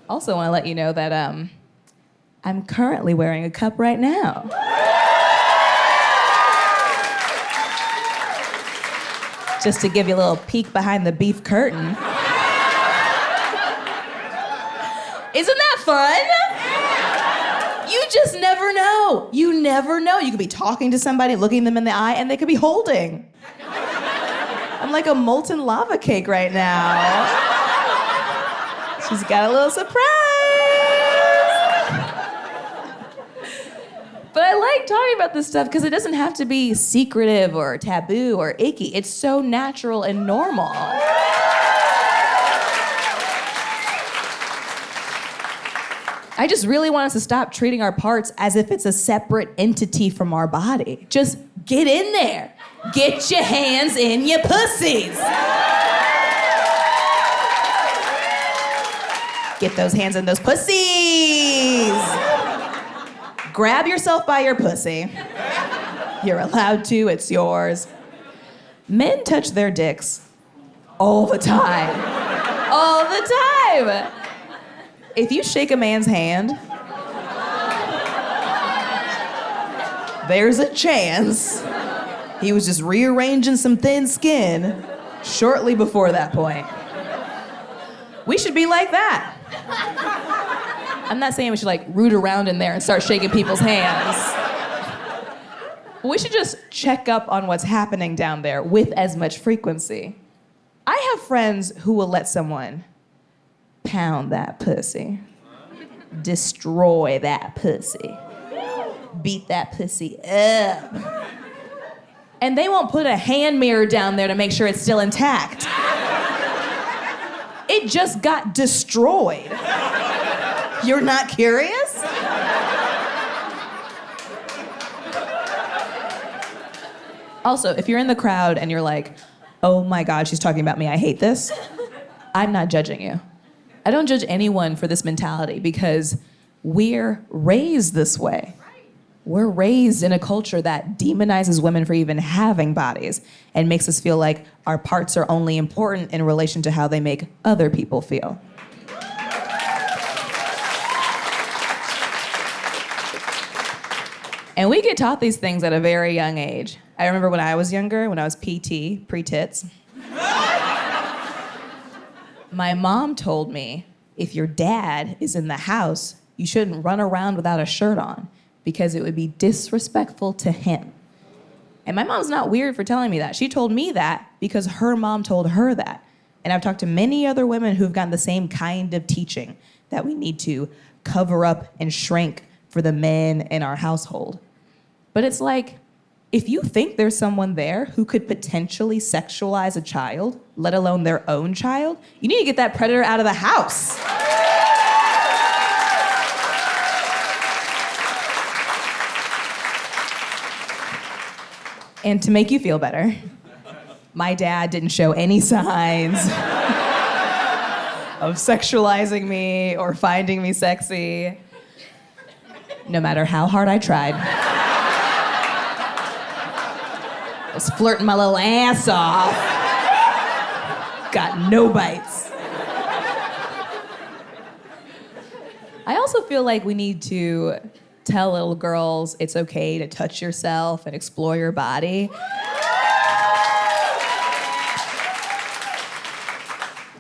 Also want to let you know that I'm currently wearing a cup right now. Just to give you a little peek behind the beef curtain. Isn't that fun? You just never know. You never know. You could be talking to somebody, looking them in the eye, and they could be holding. I'm like a molten lava cake right now. She's got a little surprise. But I like talking about this stuff because it doesn't have to be secretive or taboo or icky. It's so natural and normal. I just really want us to stop treating our parts as if it's a separate entity from our body. Just get in there. Get your hands in your pussies. Get those hands in those pussies. Grab yourself by your pussy. You're allowed to, it's yours. Men touch their dicks all the time. All the time. If you shake a man's hand, there's a chance he was just rearranging some thin skin shortly before that point. We should be like that. I'm not saying we should like root around in there and start shaking people's hands. We should just check up on what's happening down there with as much frequency. I have friends who will let someone pound that pussy, destroy that pussy, beat that pussy up. And they won't put a hand mirror down there to make sure it's still intact. It just got destroyed. You're not curious? Also, if you're in the crowd and you're like, oh my God, she's talking about me, I hate this, I'm not judging you. I don't judge anyone for this mentality because we're raised this way. We're raised in a culture that demonizes women for even having bodies and makes us feel like our parts are only important in relation to how they make other people feel. And we get taught these things at a very young age. I remember when I was younger, when I was PT, pre-tits, my mom told me, if your dad is in the house, you shouldn't run around without a shirt on because it would be disrespectful to him. And my mom's not weird for telling me that. She told me that because her mom told her that. And I've talked to many other women who've gotten the same kind of teaching, that we need to cover up and shrink for the men in our household. But it's like, if you think there's someone there who could potentially sexualize a child, let alone their own child, you need to get that predator out of the house. And to make you feel better, my dad didn't show any signs of sexualizing me or finding me sexy, no matter how hard I tried. I was flirting my little ass off. Got no bites. I also feel like we need to tell little girls it's okay to touch yourself and explore your body.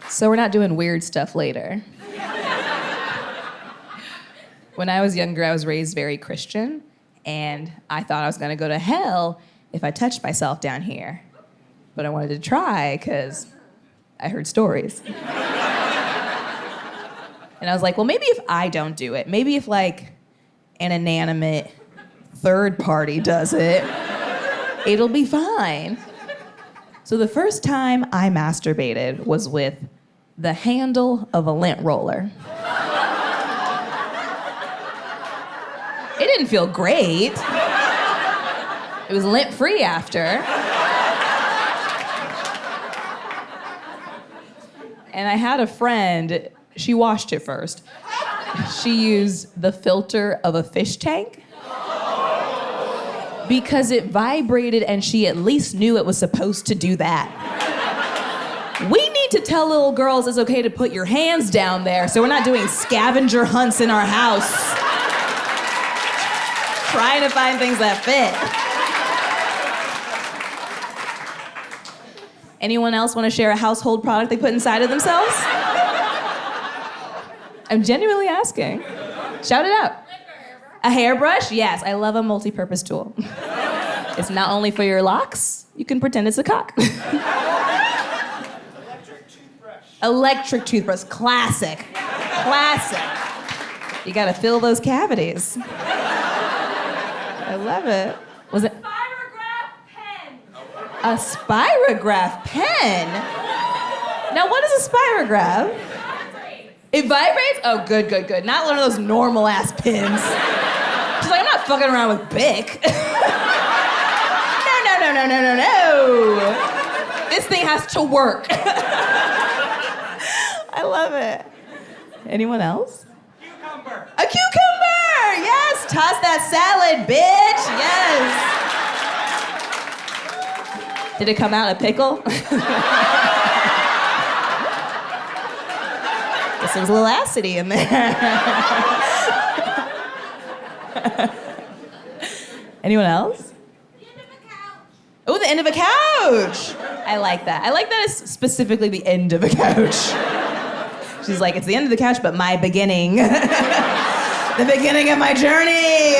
So we're not doing weird stuff later. When I was younger, I was raised very Christian, and I thought I was gonna go to hell if I touched myself down here. But I wanted to try because I heard stories. And I was like, well, maybe if I don't do it, maybe if like an inanimate third party does it, it'll be fine. So the first time I masturbated was with the handle of a lint roller. It didn't feel great. It was lint-free after. And I had a friend, she washed it first. She used the filter of a fish tank because it vibrated and she at least knew it was supposed to do that. We need need to tell little girls it's okay to put your hands down there so we're not doing scavenger hunts in our house. Trying to find things that fit. Anyone else want to share a household product they put inside of themselves? I'm genuinely asking. Shout it out. A hairbrush? Yes, I love a multi-purpose tool. It's not only for your locks, you can pretend it's a cock. Electric toothbrush, classic. Classic. You gotta fill those cavities. I love it. Was it? Spirograph pen. A spirograph pen? Now, what is a spirograph? It vibrates? Oh, good. Not one of those normal ass pins. She's like, I'm not fucking around with Bic. No. This thing has to work. I love it. Anyone else? Cucumber. A cucumber! Yes! Toss that salad, bitch! Yes! Did it come out a pickle? Guess there was a little acidity in there. Anyone else? Oh, the end of a couch! I like that. I like that it's specifically the end of a couch. She's like, it's the end of the couch, but my beginning. The beginning of my journey.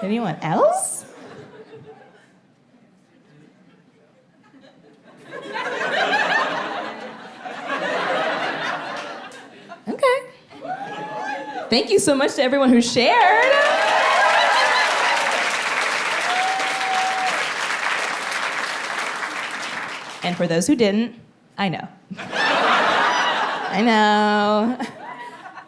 Anyone else? Okay. Thank you so much to everyone who shared. And for those who didn't, I know. I know.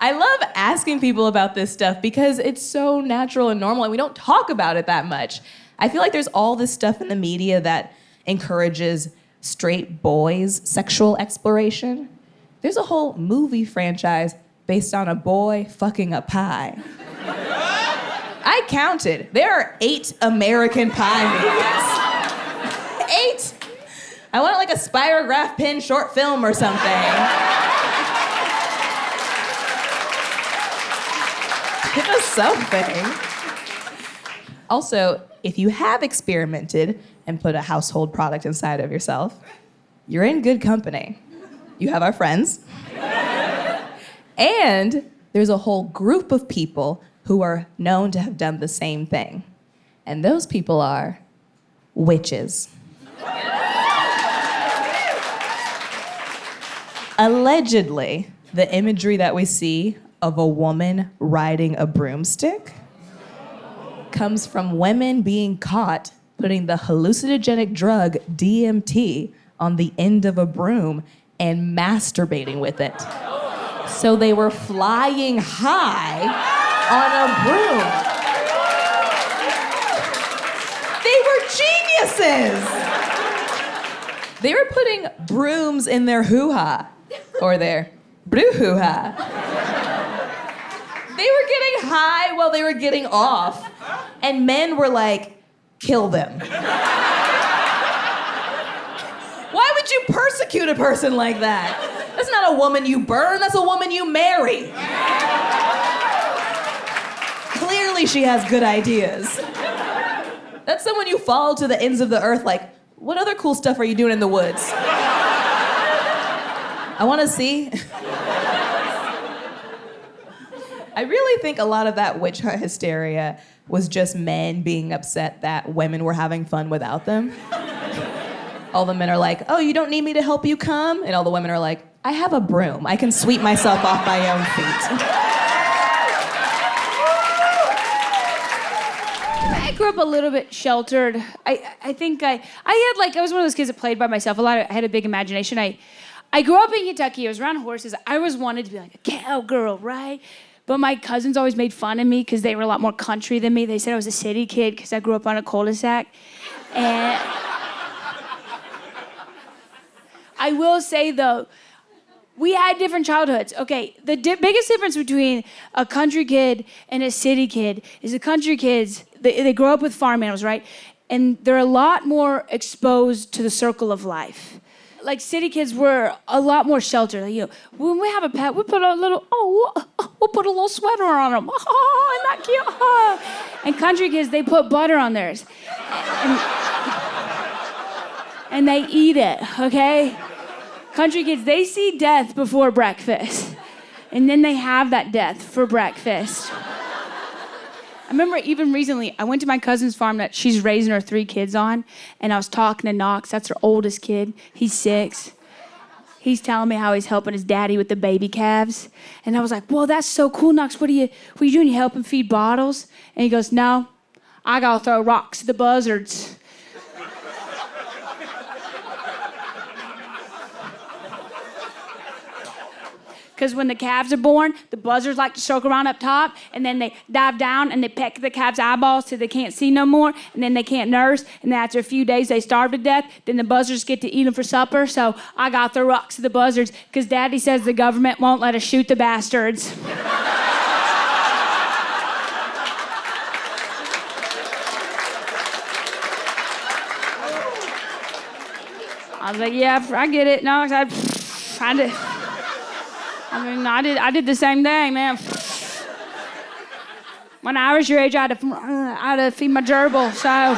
I love asking people about this stuff because it's so natural and normal and we don't talk about it that much. I feel like there's all this stuff in the media that encourages straight boys' sexual exploration. There's a whole movie franchise based on a boy fucking a pie. I counted. There are 8 American Pie movies. 8. I want like a spirograph pin short film or something. Give us something. Also, if you have experimented and put a household product inside of yourself, you're in good company. You have our friends. And there's a whole group of people who are known to have done the same thing. And those people are witches. Allegedly, the imagery that we see of a woman riding a broomstick comes from women being caught putting the hallucinogenic drug DMT on the end of a broom and masturbating with it. So they were flying high on a broom. They were geniuses. They were putting brooms in their hoo-ha. Or their brouhaha. They were getting high while they were getting off. And men were like, kill them. Why would you persecute a person like that? That's not a woman you burn, that's a woman you marry. Clearly she has good ideas. That's someone you follow to the ends of the earth like, what other cool stuff are you doing in the woods? I want to see. I really think a lot of that witch hunt hysteria was just men being upset that women were having fun without them. All the men are like, oh, you don't need me to help you come? And all the women are like, I have a broom. I can sweep myself off my own feet. I grew up a little bit sheltered. I think I was one of those kids that played by myself. I had a big imagination. I grew up in Kentucky. I was around horses. I always wanted to be like a cowgirl, right? But my cousins always made fun of me because they were a lot more country than me. They said I was a city kid because I grew up on a cul-de-sac. And I will say, though, we had different childhoods. Okay, the biggest difference between a country kid and a city kid is the country kids, they grow up with farm animals, right? and they're a lot more exposed to the circle of life. Like city kids were a lot more sheltered. Like, when we have a pet, we put a little, we'll put a little sweater on them. Oh, isn't that cute? Oh. And country kids, they put butter on theirs. And they eat it, okay? Country kids, they see death before breakfast. And then they have that death for breakfast. I remember even recently, I went to my cousin's farm that she's raising her 3 kids on, and I was talking to Knox. That's her oldest kid. He's 6. He's telling me how he's helping his daddy with the baby calves. And I was like, whoa, that's so cool, Knox. What are you doing? You help him feed bottles? And he goes, no, I gotta throw rocks at the buzzards. Because when the calves are born, the buzzards like to circle around up top, and then they dive down and they peck the calves' eyeballs till they can't see no more, and then they can't nurse, and then after a few days they starve to death. Then the buzzards get to eat them for supper, so I got the rocks to the buzzards because Daddy says the government won't let us shoot the bastards. I was like, yeah, I get it. No, I did the same thing, man. When I was your age, I had to feed my gerbil, so.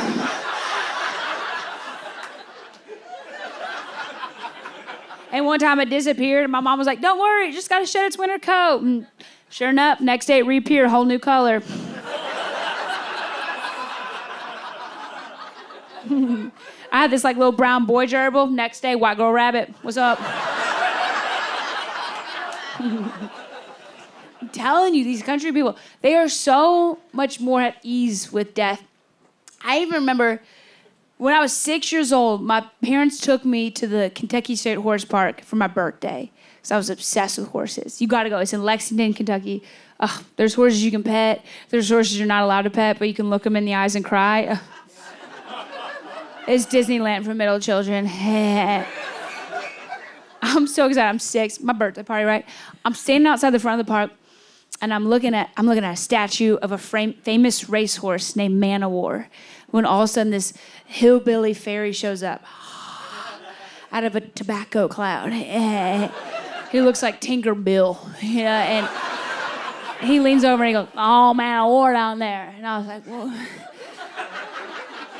And one time it disappeared, and my mom was like, don't worry, it just got to shed its winter coat. And sure enough, next day it reappeared, a whole new color. I had this like little brown boy gerbil. Next day, white girl rabbit. What's up? I'm telling you, these country people, they are so much more at ease with death. I even remember when I was 6 years old, my parents took me to the Kentucky State Horse Park for my birthday because I was obsessed with horses. You got to go. It's in Lexington, Kentucky. There's horses you can pet. There's horses you're not allowed to pet, but you can look them in the eyes and cry. It's Disneyland for middle children. I'm so excited. I'm 6. My birthday party, right? I'm standing outside the front of the park, and I'm looking at a statue of a famous racehorse named Man o' War. When all of a sudden this hillbilly fairy shows up out of a tobacco cloud. He looks like Tinker Bill, and he leans over and he goes, "Oh, Man o' War down there," and I was like, "Well."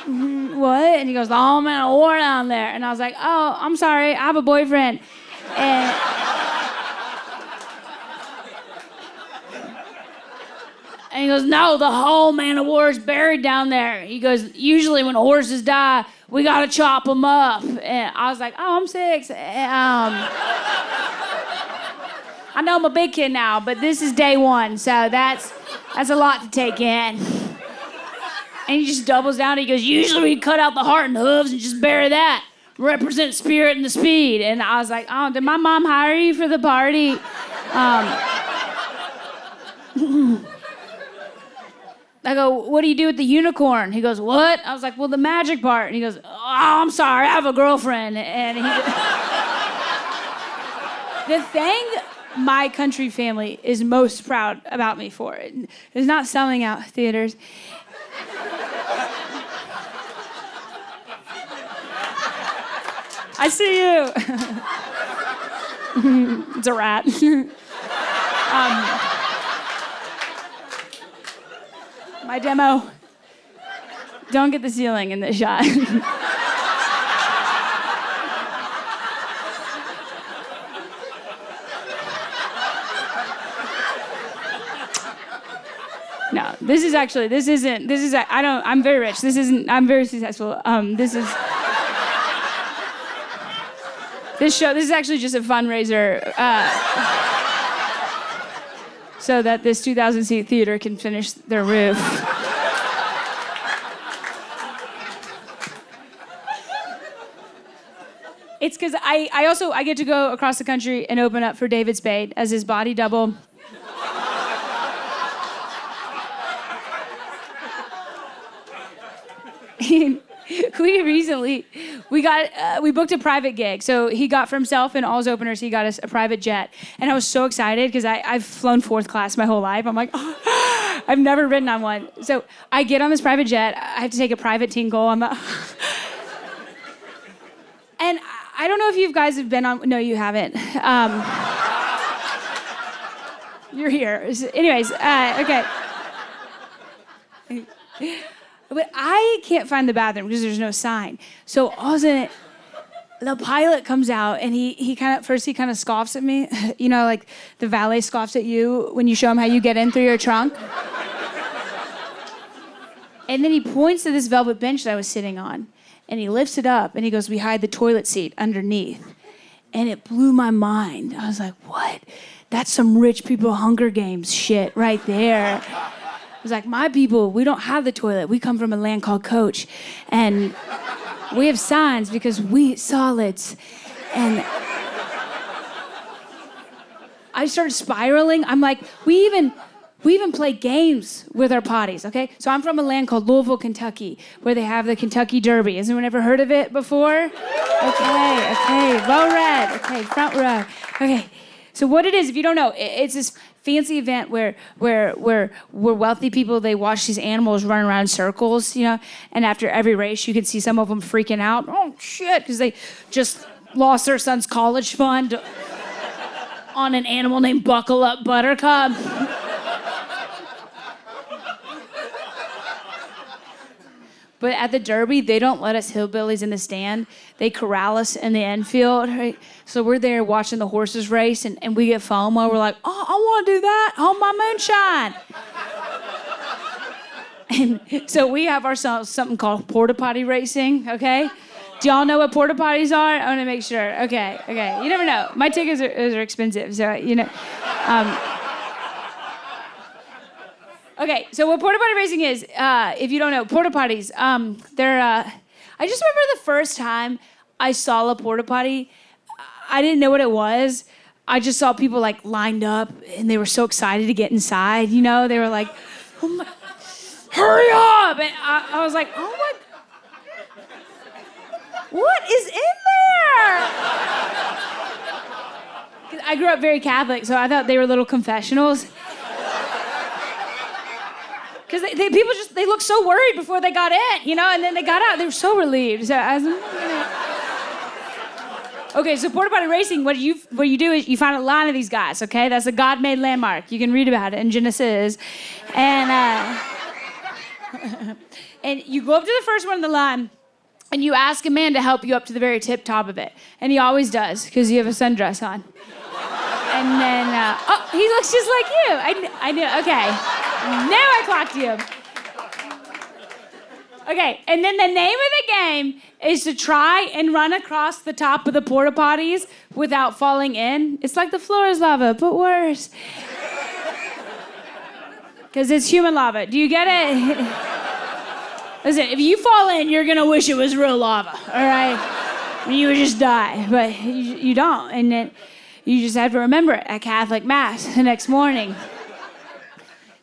What? And he goes, "Oh, Man o' War down there." And I was like, "Oh, I'm sorry, I have a boyfriend." And he goes, "No, the whole Man o' War is buried down there." He goes, "Usually when horses die, we gotta chop them up." And I was like, "Oh, I'm 6. I know I'm a big kid now, but this is day 1, so that's a lot to take in." And he just doubles down. He goes, "Usually we cut out the heart and the hooves and just bury that. Represent spirit and the speed." And I was like, "Oh, did my mom hire you for the party?" I go, "What do you do with the unicorn?" He goes, "What?" I was like, "Well, the magic part." And he goes, "Oh, I'm sorry, I have a girlfriend." And the thing my country family is most proud about me for is not selling out theaters. I see you. It's a rat. My demo. Don't get the ceiling in this shot. No, I'm very rich. I'm very successful. This is actually just a fundraiser so that this 2,000-seat theater can finish their roof. It's because I get to go across the country and open up for David Spade as his body double. We booked a private gig. So he got for himself and all his openers, he got us a private jet. And I was so excited because I've flown 4th class my whole life. I'm like, oh. I've never ridden on one. So I get on this private jet. I have to take a private tinkle on the... And I don't know if you guys have been on... No, you haven't. You're here. Anyways, okay. But I can't find the bathroom because there's no sign. So all of a sudden, the pilot comes out and he kind of scoffs at me. You know, like the valet scoffs at you when you show him how you get in through your trunk. And then he points to this velvet bench that I was sitting on. And he lifts it up and he goes, "We hide the toilet seat underneath." And it blew my mind. I was like, what? That's some rich people Hunger Games shit right there. I was like, my people, we don't have the toilet. We come from a land called Coach. And we have signs because we eat solids. And I started spiraling. I'm like, we even play games with our potties, okay? So I'm from a land called Louisville, Kentucky, where they have the Kentucky Derby. Has anyone ever heard of it before? Okay, low red. Okay, front row. Okay, so what it is, if you don't know, it's this fancy event where wealthy people, they watch these animals run around in circles, you know, and after every race, you can see some of them freaking out. Oh, shit, because they just lost their son's college fund on an animal named Buckle Up Buttercup. But at the Derby, they don't let us hillbillies in the stand. They corral us in the infield, right? So we're there watching the horses race, and we get FOMO. We're like, oh, I want to do that. Hold my moonshine. And so we have ourselves something called porta potty racing, okay? Do y'all know what porta potties are? I want to make sure. Okay. You never know. My tickets are expensive, so, you know. Okay, so what porta potty racing is, if you don't know, porta potties, they're, I just remember the first time I saw a porta potty, I didn't know what it was. I just saw people like lined up and they were so excited to get inside, you know? They were like, oh my, hurry up! And I was like, oh my, what is in there? I grew up very Catholic, so I thought they were little confessionals. Because people they looked so worried before they got in, you know, and then they got out, they were so relieved. So okay, so porta potty racing, what you do is you find a line of these guys, okay? That's a God-made landmark. You can read about it in Genesis. And and you go up to the first one in the line, and you ask a man to help you up to the very tip top of it. And he always does, because you have a sundress on. And then, oh, he looks just like you. I knew, okay. Now I clocked you. Okay, and then the name of the game is to try and run across the top of the porta potties without falling in. It's like the floor is lava, but worse. Because it's human lava. Do you get it? Listen, if you fall in, you're gonna wish it was real lava, all right? You would just die, but you don't. And then you just have to remember it at Catholic Mass the next morning.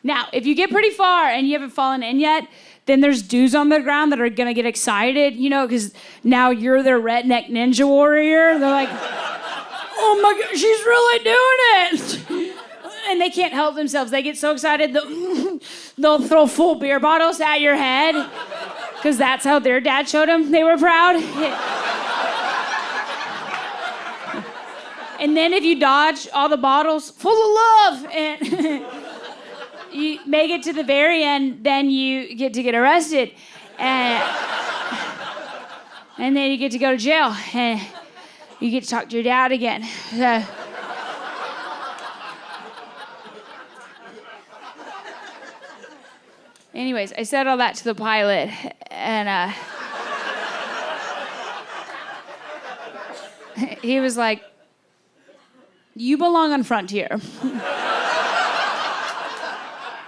Now, if you get pretty far and you haven't fallen in yet, then there's dudes on the ground that are gonna get excited, you know, because now you're their redneck ninja warrior. They're like, oh my God, she's really doing it. And they can't help themselves. They get so excited, they'll throw full beer bottles at your head, because that's how their dad showed them they were proud. And then if you dodge all the bottles full of love and you make it to the very end, then you get to get arrested. And then you get to go to jail. And you get to talk to your dad again. Anyways, I said all that to the pilot. And he was like, you belong on Frontier.